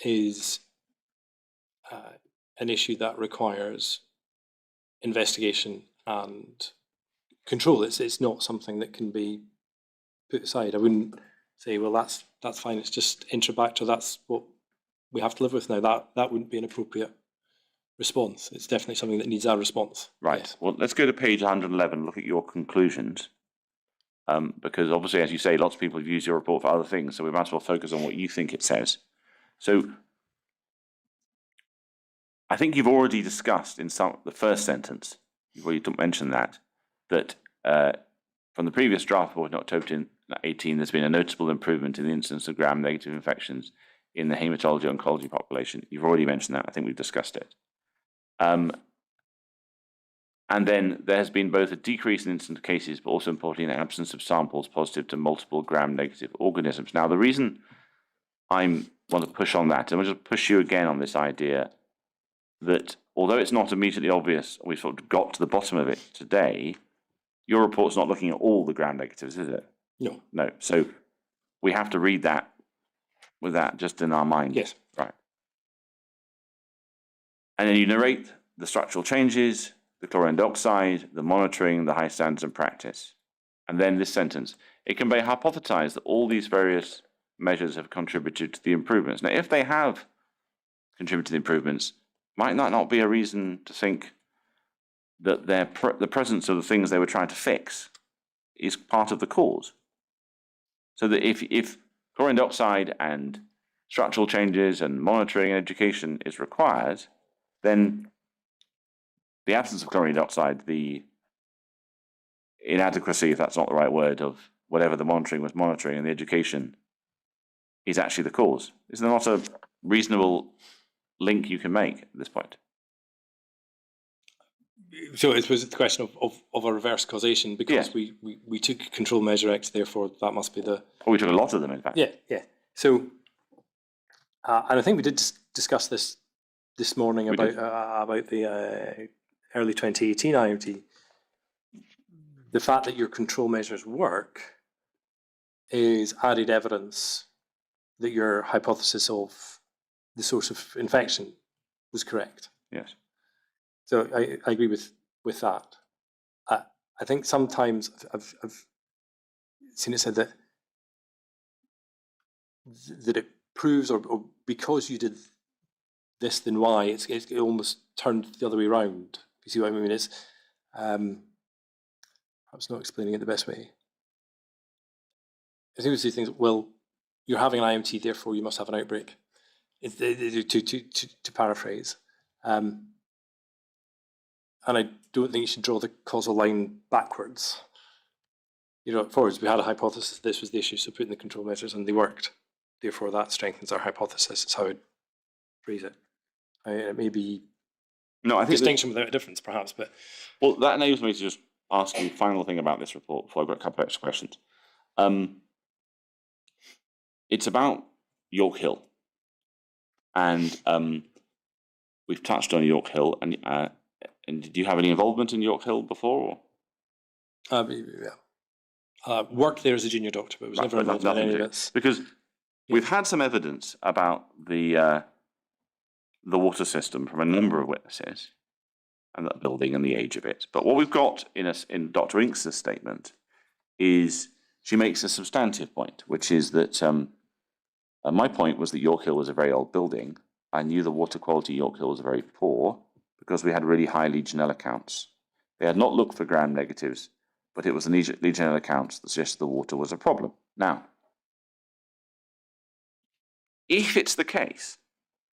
is an issue that requires investigation and control. It's not something that can be put aside. I wouldn't say, well, that's fine, it's just Enterobacter, that's what we have to live with now. That wouldn't be an appropriate response. It's definitely something that needs our response. Right. Yes. Well, let's go to page 111, look at your conclusions. Because obviously, as you say, lots of people have used your report for other things, so we might as well focus on what you think it says. So I think you've already discussed in the first sentence, you've already mentioned that from the previous draft report in October 2018, there's been a noticeable improvement in the incidence of gram-negative infections in the hematology oncology population. You've already mentioned that. I think we've discussed it. And then there has been both a decrease in incidence of cases, but also importantly, an absence of samples positive to multiple gram-negative organisms. Now, the reason I want to push on that, and I'll just push you again on this idea that although it's not immediately obvious, we've sort of got to the bottom of it today, your report's not looking at all the gram-negatives, is it? No. No. So we have to read that with that just in our mind. Yes. Right. And then you narrate the structural changes, the chlorine dioxide, the monitoring, the high standards of practice. And then this sentence, it can be hypothesized that all these various measures have contributed to the improvements. Now, if they have contributed to the improvements, might that not be a reason to think that the presence of the things they were trying to fix is part of the cause? So that if chlorine dioxide and structural changes and monitoring and education is required, then the absence of chlorine dioxide, the inadequacy, if that's not the right word, of whatever the monitoring was monitoring, and the education is actually the cause. Is there not a reasonable link you can make at this point? So it was the question of a reverse causation, because we took control measure X, therefore that must be the... Oh, we took a lot of them, in fact. Yeah. So, and I think we did discuss this morning about the early 2018 IMT. The fact that your control measures work is added evidence that your hypothesis of the source of infection was correct. Yes. So I agree with that. I think sometimes I've seen it said that it proves, or because you did this, then why? It almost turned the other way around. You see what I mean? It's perhaps not explaining it the best way. I think we see things. Well, you're having an IMT, therefore you must have an outbreak. To paraphrase, and I don't think you should draw the causal line backwards. Forwards, we had a hypothesis this was the issue, so put in the control measures and they worked. Therefore, that strengthens our hypothesis. That's how I'd phrase it. It may be No, I think distinction without a difference, perhaps, but well, that enables me to just ask you a final thing about this report before I've got a couple of extra questions. It's about York Hill, and we've touched on York Hill, and did you have any involvement in York Hill before? Worked there as a junior doctor, but was never involved in any of it. Because we've had some evidence about the water system from a number of witnesses, and that building and the age of it. But what we've got in Dr. Inks's statement is she makes a substantive point, which is that my point was that York Hill was a very old building. I knew the water quality at York Hill was very poor because we had really high Legionella counts. They had not looked for gram negatives, but it was the Legionella counts that suggested the water was a problem. Now, if it's the case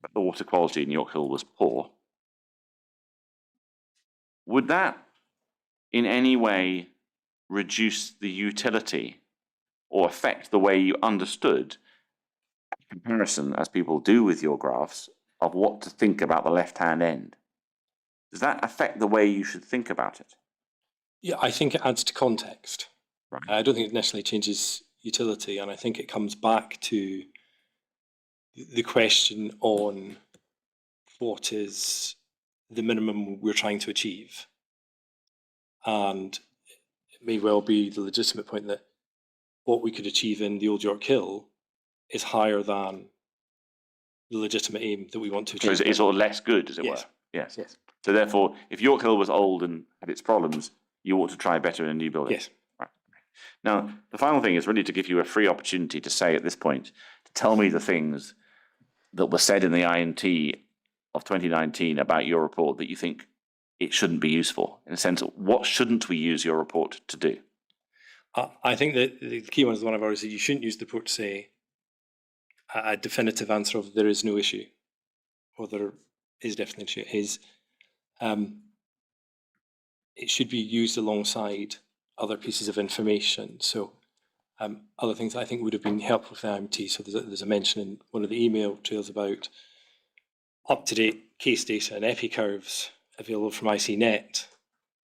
that the water quality in York Hill was poor, would that in any way reduce the utility or affect the way you understood comparison, as people do with your graphs, of what to think about the left-hand end? Does that affect the way you should think about it? Yeah, I think it adds to context. Right. I don't think it necessarily changes utility, and I think it comes back to the question on what is the minimum we're trying to achieve. And it may well be the legitimate point that what we could achieve in the Old York Hill is higher than the legitimate aim that we want to achieve. So it's sort of less good, as it were. Yes. So therefore, if York Hill was old and had its problems, you ought to try better in a new building. Yes. Right. Now, the final thing is really to give you a free opportunity to say at this point, to tell me the things that were said in the INT of 2019 about your report that you think it shouldn't be used for. In a sense, what shouldn't we use your report to do? I think that the key one is the one I've already said. You shouldn't use the report to say a definitive answer of there is no issue, or there is definitely an issue. It should be used alongside other pieces of information. So other things I think would have been helpful for the IMT. So there's a mention in one of the email trails about up-to-date case data and epi curves available from ICNet.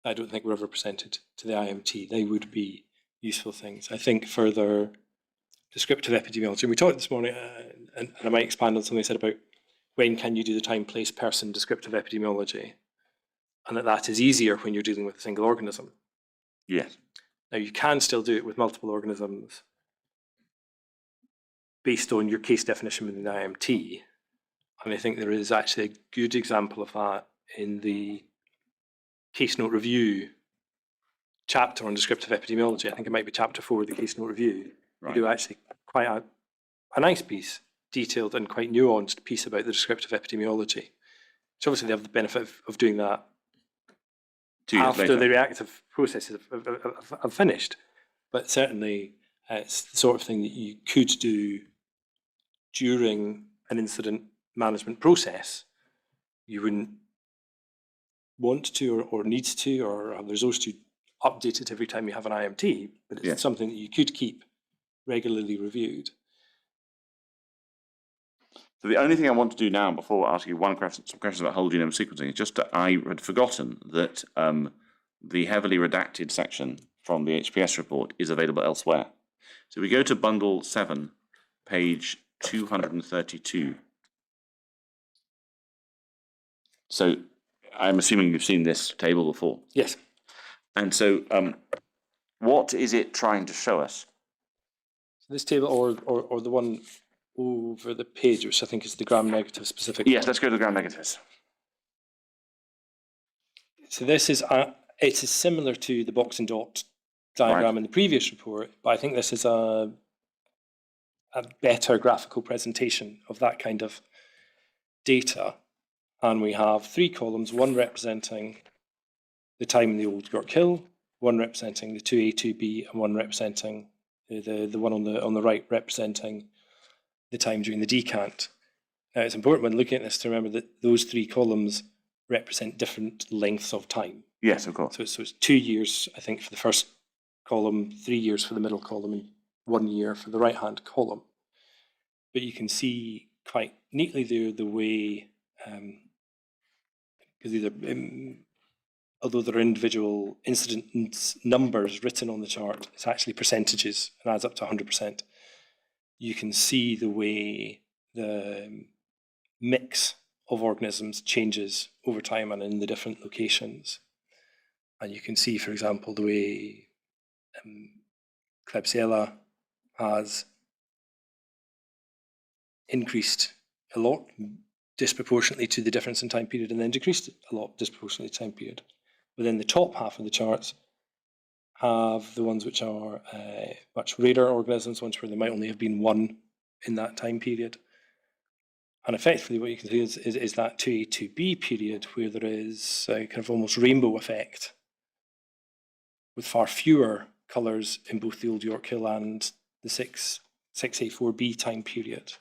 I don't think were ever presented to the IMT. They would be useful things. I think further descriptive epidemiology, and we talked this morning, and I might expand on something I said about when can you do the time, place, person descriptive epidemiology, and that is easier when you're dealing with a single organism. Yes. Now, you can still do it with multiple organisms based on your case definition within the IMT, and I think there is actually a good example of that in the case note review chapter on descriptive epidemiology. I think it might be chapter 4 of the case note review. Right. You do actually quite a nice piece, detailed and quite nuanced piece about the descriptive epidemiology. So obviously they have the benefit of doing that 2 years after later. the reactive processes have finished. But certainly it's the sort of thing that you could do during an incident management process. You wouldn't want to or need to or have the resource to update it every time you have an IMT, but it's something that you could keep regularly reviewed. So the only thing I want to do now, before I ask you some questions about whole genome sequencing, is just that I had forgotten that the heavily redacted section from the HPS report is available elsewhere. So we go to bundle 7, page 232. So I'm assuming you've seen this table before. Yes. And so what is it trying to show us? This table or the one over the page, which I think is the gram-negative specific. Yes, let's go to the gram-negatives. So this is it is similar to the box and dot diagram in the previous report, but I think this is a better graphical presentation of that kind of data. And we have 3 columns, one representing the time in the Old York Hill, one representing the 2A, 2B, and one representing the one on the right representing the time during the decant. Now it's important when looking at this to remember that those 3 columns represent different lengths of time. Yes, of course. So it's 2 years, I think, for the first column, 3 years for the middle column, and 1 year for the right-hand column. But you can see quite neatly there the way, because although there are individual incident numbers written on the chart, it's actually percentages and adds up to 100%. You can see the way the mix of organisms changes over time and in the different locations. And you can see, for example, the way Klebsiella has increased a lot disproportionately to the difference in time period and then decreased a lot disproportionately to time period. Within the top half of the charts have the ones which are much rarer organisms, ones where there might only have been one in that time period. And effectively what you can see is that 2A, 2B period where there is a kind of almost rainbow effect with far fewer colours in both the Old York Hill and the 6A, 4B time period,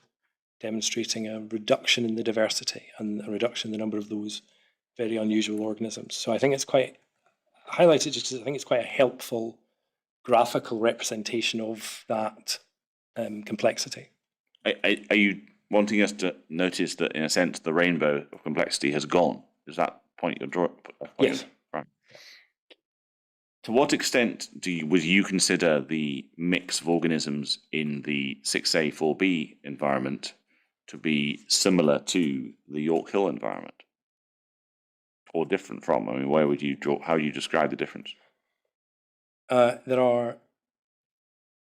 demonstrating a reduction in the diversity and a reduction in the number of those very unusual organisms. So I think it's quite highlighted just because I think it's quite a helpful graphical representation of that complexity. Are you wanting us to notice that, in a sense, the rainbow of complexity has gone? Is that point you're drawing? Yes. Right. To what extent would you consider the mix of organisms in the 6A, 4B environment to be similar to the York Hill environment? Or different from? I mean, where would you draw, how do you describe the difference? There are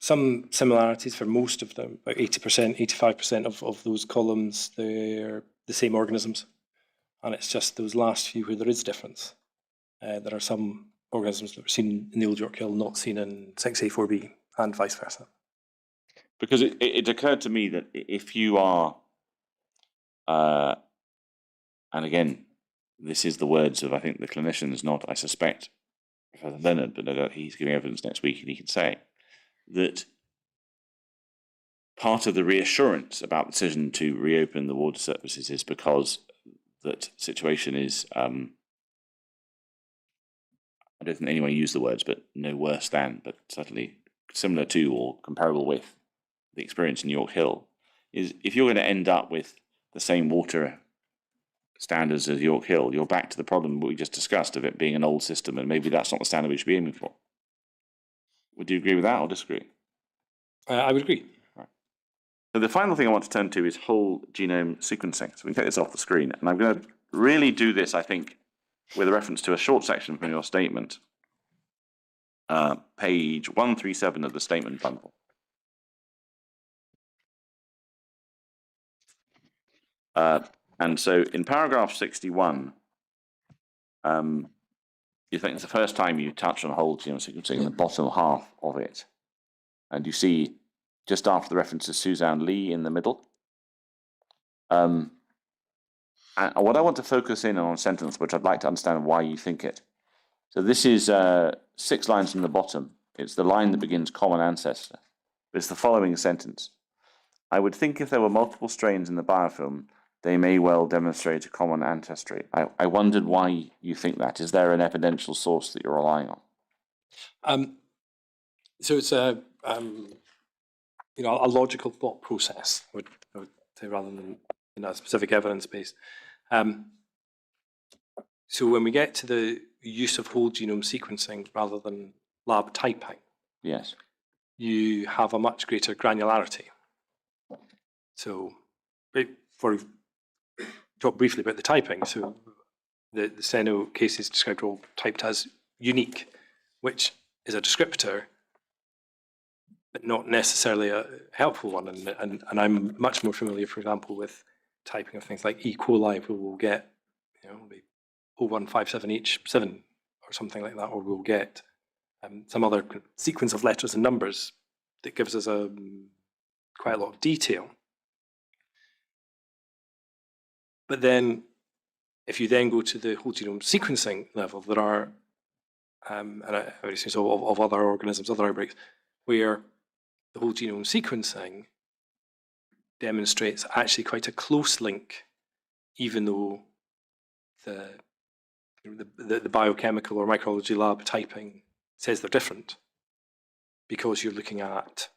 some similarities for most of them, about 80%, 85% of those columns, they're the same organisms. And it's just those last few where there is difference. There are some organisms that were seen in the Old York Hill, not seen in 6A, 4B, and vice versa. Because it occurred to me that if you are, and again, this is the words of, I think, the clinicians, not, I suspect, Professor Leonard, but he's giving evidence next week and he can say that part of the reassurance about the decision to reopen the water surfaces is because that situation is, I don't think anyone used the words, but no worse than, but certainly similar to or comparable with the experience in York Hill, is if you're going to end up with the same water standards as York Hill, you're back to the problem we just discussed of it being an old system, and maybe that's not the standard we should be aiming for. Would you agree with that or disagree? I would agree. Right. So the final thing I want to turn to is whole genome sequencing. So we can take this off the screen, and I'm going to really do this, I think, with a reference to a short section from your statement, page 137 of the statement bundle. And so in paragraph 61, you think it's the first time you touch on whole genome sequencing in the bottom half of it. And you see just after the reference to Suzanne Lee in the middle. And what I want to focus in on a sentence, which I'd like to understand why you think it. So this is 6 lines from the bottom. It's the line that begins common ancestor. It's the following sentence. I would think if there were multiple strains in the biofilm, they may well demonstrate a common ancestry. I wondered why you think that. Is there an evidential source that you're relying on? So it's a logical thought process, I would say, rather than a specific evidence base. So when we get to the use of whole genome sequencing rather than lab typing, Yes. you have a much greater granularity. So for talk briefly about the typing. So the Seno cases described are all typed as unique, which is a descriptor but not necessarily a helpful one. And I'm much more familiar, for example, with typing of things like E. coli, where we'll get, the 01578H7 or something like that, or we'll get some other sequence of letters and numbers that gives us quite a lot of detail. But then, if you then go to the whole genome sequencing level, there are, and I already say so, of other organisms, other outbreaks, where the whole genome sequencing demonstrates actually quite a close link, even though the biochemical or microbiology lab typing says they're different, because you're looking at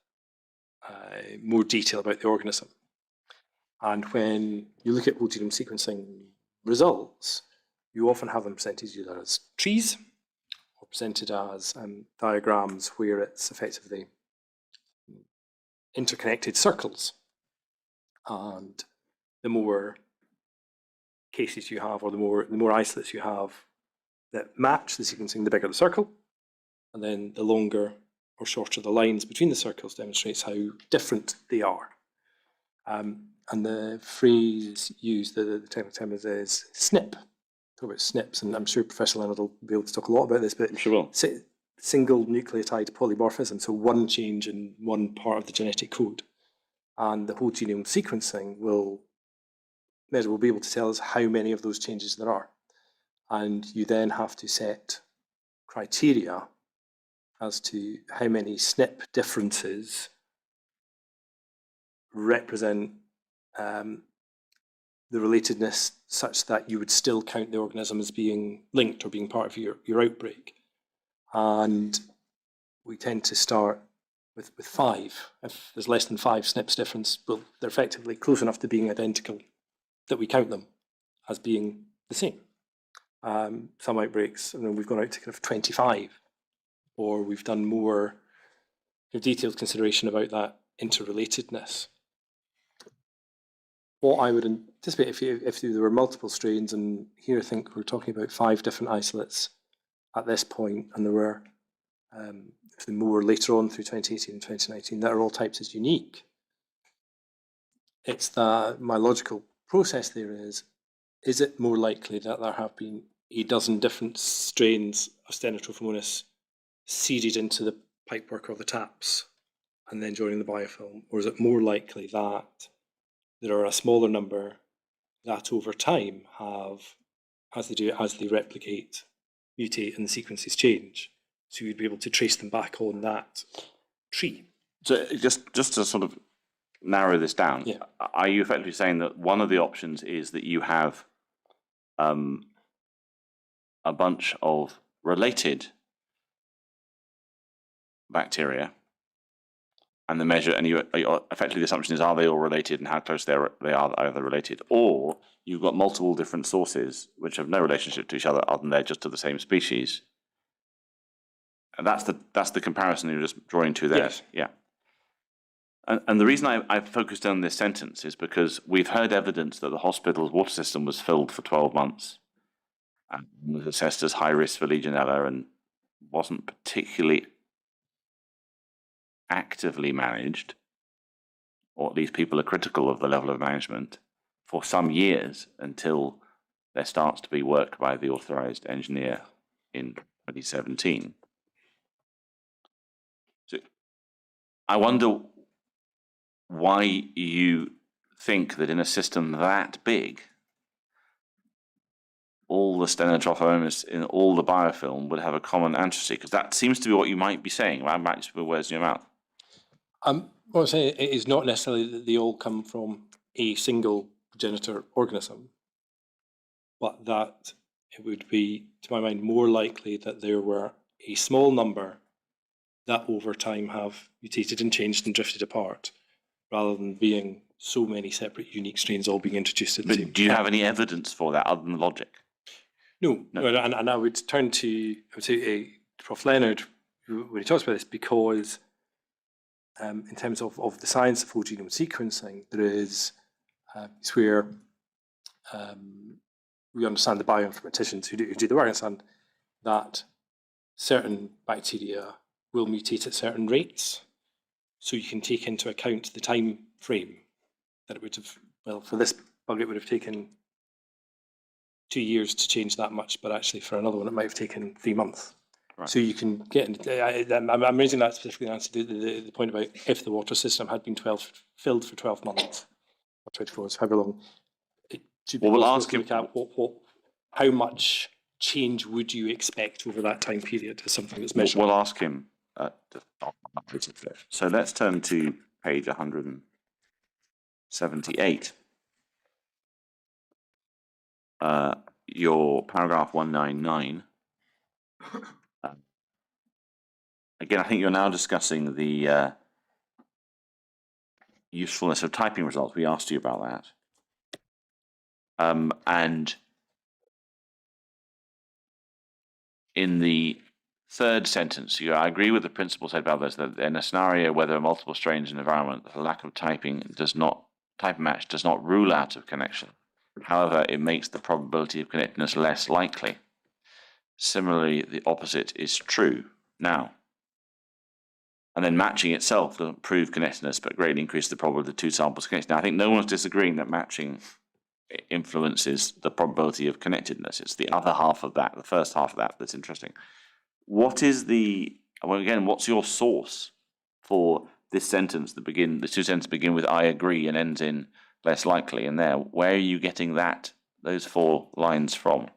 more detail about the organism. And when you look at whole genome sequencing results, you often have them presented either as trees or presented as diagrams where it's effectively interconnected circles. And the more cases you have, or the more isolates you have that match the sequencing, the bigger the circle. And then the longer or shorter the lines between the circles demonstrates how different they are. And the phrase used, the technical term is SNP. Talk about SNPs, and I'm sure Professor Leonard will be able to talk a lot about this, but Sure will. Single nucleotide polymorphism, so one change in one part of the genetic code. And the whole genome sequencing will be able to tell us how many of those changes there are. And you then have to set criteria as to how many SNP differences represent the relatedness such that you would still count the organism as being linked or being part of your outbreak. And we tend to start with 5. If there's less than 5 SNPs difference, well, they're effectively close enough to being identical that we count them as being the same. Some outbreaks, we've gone out to kind of 25, or we've done more detailed consideration about that interrelatedness. What I would anticipate if there were multiple strains, and here I think we're talking about 5 different isolates at this point, and there were more later on through 2018 and 2019 that are all typed as unique. It's that my logical process there is it more likely that there have been a dozen different strains of Stenotrophomonas seeded into the pipework or the taps and then joining the biofilm? Or is it more likely that there are a smaller number that over time have, as they replicate, mutate, and the sequences change? So you'd be able to trace them back on that tree. So just to sort of narrow this down, Yeah. Are you effectively saying that one of the options is that you have a bunch of related bacteria, and the measure, and effectively the assumption is, are they all related, and how close they are either related, or you've got multiple different sources which have no relationship to each other than they're just of the same species, and that's the comparison you're just drawing to there. Yes. Yeah. And the reason I focused on this sentence is because we've heard evidence that the hospital's water system was filled for 12 months and was assessed as high risk for Legionella and wasn't particularly actively managed, or at least people are critical of the level of management for some years until there starts to be work by the authorized engineer in 2017. So I wonder why you think that in a system that big, all the Stenotrophomonas in all the biofilm would have a common ancestry, because that seems to be what you might be saying. I might just put words in your mouth. What I'm saying, it is not necessarily that they all come from a single progenitor organism, but that it would be, to my mind, more likely that there were a small number that over time have mutated and changed and drifted apart, rather than being so many separate unique strains all being introduced at the same time. But do you have any evidence for that other than logic? No. And I would turn to Prof. Leonard when he talks about this, because in terms of the science of whole genome sequencing, there is it's where we understand, the bioinformaticians who do the work understand that certain bacteria will mutate at certain rates, So you can take into account the time frame that it would have, well, for this bug it would have taken 2 years to change that much, but actually for another one it might have taken 3 months. Right. So you can get, I'm raising that specifically to answer the point about if the water system had been filled for 12 months, or 24, so however long, it should be Well, we'll possible ask to him- look at how much change would you expect over that time period as something that's measurable. We'll ask him. So let's turn to page 178. Your paragraph 199. Again, I think you're now discussing the usefulness of typing results. We asked you about that. And in the third sentence, I agree with the principle said about this, that in a scenario where there are multiple strains in an environment, the lack of type match does not rule out of connection. However, it makes the probability of connectedness less likely. Similarly, the opposite is true. Now, and then matching itself doesn't prove connectedness, but greatly increases the probability of the two samples connected. Now, I think no one's disagreeing that matching influences the probability of connectedness. It's the other half of that, the first half of that, that's interesting. What's your source for this sentence the two sentences begin with "I agree" and ends in "less likely"? And where are you getting those 4 lines from?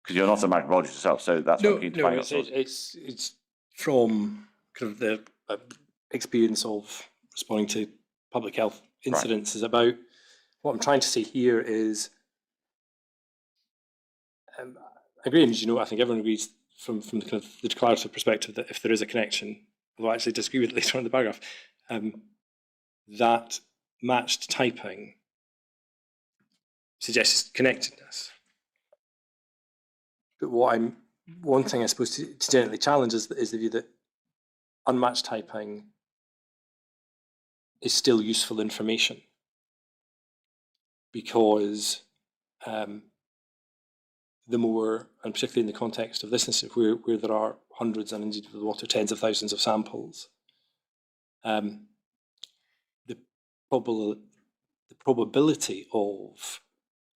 Because you're not a microbiologist yourself, so that's what I'm keen to find out. It's from kind of the experience of responding to public health incidents. Is about what I'm trying to say here is, I agree, and I think everyone agrees from the kind of the declarative perspective that if there is a connection, although I actually disagree with it later on in the paragraph, that matched typing suggests connectedness. But one thing I suppose to generally challenge is the view that unmatched typing is still useful information, because the more, and particularly in the context of this instance where there are hundreds and indeed with water tens of thousands of samples, the probability of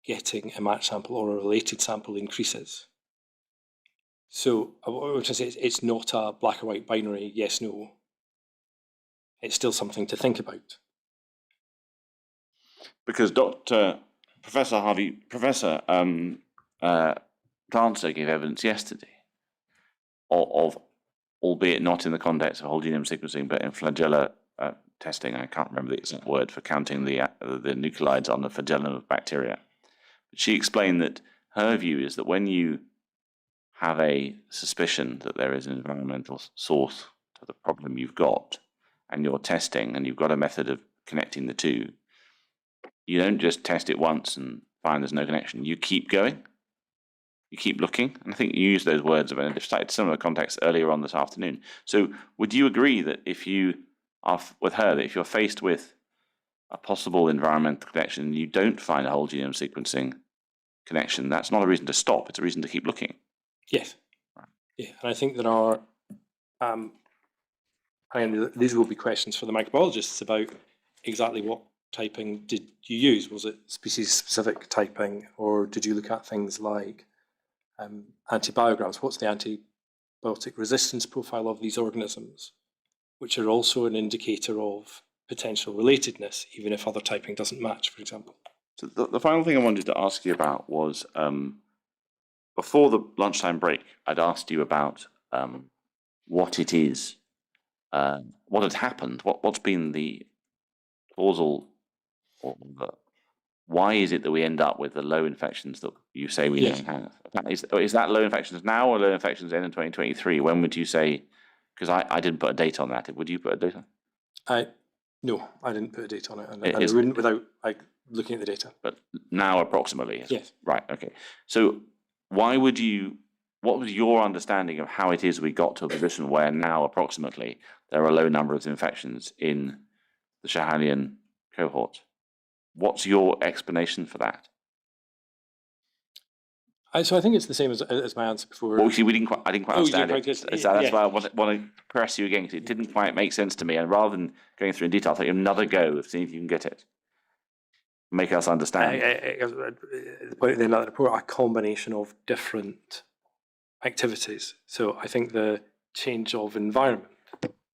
getting a matched sample or a related sample increases. So what I'm trying to say is it's not a black or white binary yes no. It's still something to think about. Because Professor Dancer gave evidence yesterday of, albeit not in the context of whole genome sequencing, but in flagella testing. I can't remember the exact word for counting the nucleides on the flagellum of bacteria. But she explained that her view is that when you have a suspicion that there is an environmental source to the problem you've got, and you're testing, and you've got a method of connecting the two, you don't just test it once and find there's no connection. You keep going. You keep looking. And I think you used those words in a similar context earlier on this afternoon. So would you agree that if you are with her, that if you're faced with a possible environmental connection and you don't find a whole genome sequencing connection, that's not a reason to stop, it's a reason to keep looking? Yes. Right. Yeah, and I think there are, these will be questions for the microbiologists about exactly what typing did you use. Was it species-specific typing, or did you look at things like antibiograms? What's the antibiotic resistance profile of these organisms, which are also an indicator of potential relatedness, even if other typing doesn't match, for example. So the final thing I wanted to ask you about was, before the lunchtime break, I'd asked you about what it is, what had happened, what's been the causal, or why is it that we end up with the low infections that you say we now have? Is that low infections now or low infections in 2023? When would you say? Because I didn't put a date on that. Would you put a date on? No, I didn't put a date on it, and I wouldn't without looking at the data. But now approximately. Yes. Right. Okay. So what was your understanding of how it is we got to a position where now approximately there are a low number of infections in the Schahalian cohort? What's your explanation for that? So I think it's the same as my answer before. Well, see, I didn't quite Oh, you understand didn't it. quite get- So that's yeah. why I want to press you again, because it didn't quite make sense to me. And rather than going through in detail, I'll take another go of seeing if you can get it. Make us understand. Point in that report, a combination of different activities. So I think the change of environment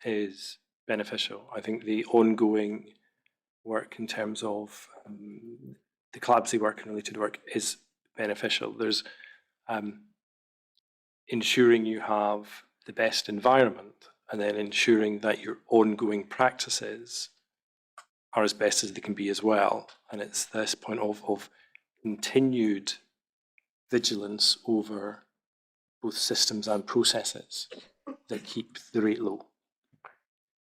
is beneficial. I think the ongoing work in terms of the collaborative work and related work is beneficial. There's ensuring you have the best environment and then ensuring that your ongoing practices are as best as they can be as well. And it's this point of continued vigilance over both systems and processes that keep the rate low.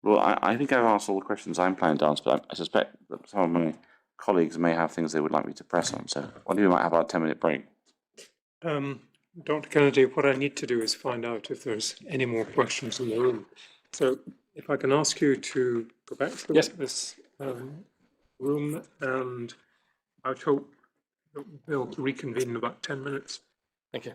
Well, I think I've asked all the questions I'm planning to answer, but I suspect that some of my colleagues may have things they would like me to press on. So I think we might have our 10-minute break. Dr. Kennedy, what I need to do is find out if there's any more questions in the room. So if I can ask you to go back to the Yes. witness room, and I would hope that we'll reconvene in about 10 minutes. Thank you.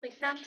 Lisa?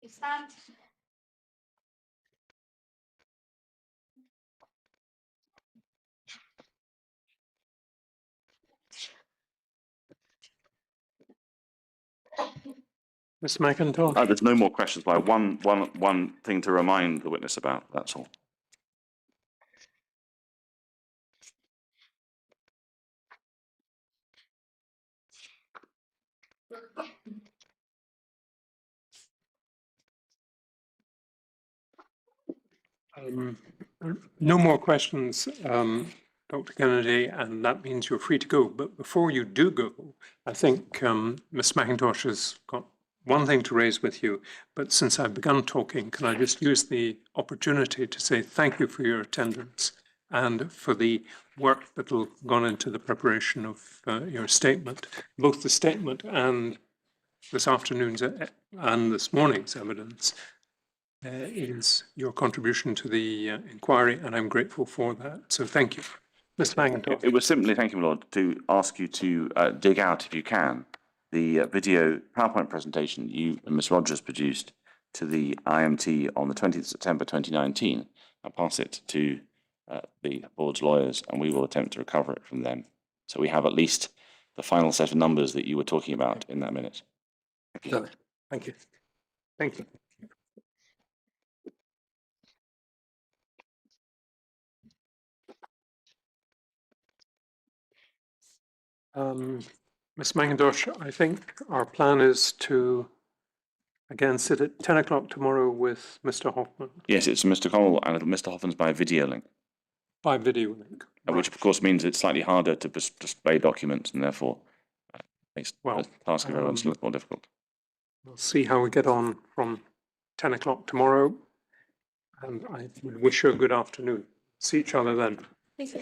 Please stand. Ms. McIntosh? There's no more questions, but one thing to remind the witness about, that's all. No more questions, Dr. Kennedy, and that means you're free to go. But before you do go, I think Ms. McIntosh has got one thing to raise with you. But since I've begun talking, can I just use the opportunity to say thank you for your attendance and for the work that will gone into the preparation of your statement, both the statement and this afternoon's and this morning's evidence. Is your contribution to the inquiry, and I'm grateful for that. So thank you. Ms. McIntosh. It was simply, thank you, my Lord, to ask you to dig out, if you can, the video PowerPoint presentation you and Ms. Rogers produced to the IMT on the 20th of September 2019 and pass it to the board's lawyers, and we will attempt to recover it from them. So we have at least the final set of numbers that you were talking about in that minute. Thank you. Thank you. Ms. McIntosh, I think our plan is to again sit at 10 o'clock tomorrow with Mr. Hoffman Yes, it's Mr. Connell and Mr. Hoffman's by video link, by video link. which of course means it's slightly harder to display documents and therefore makes the task of everyone's a little more difficult. We'll see how we get on from 10 o'clock tomorrow, and I wish you a good afternoon. See each other then. Please.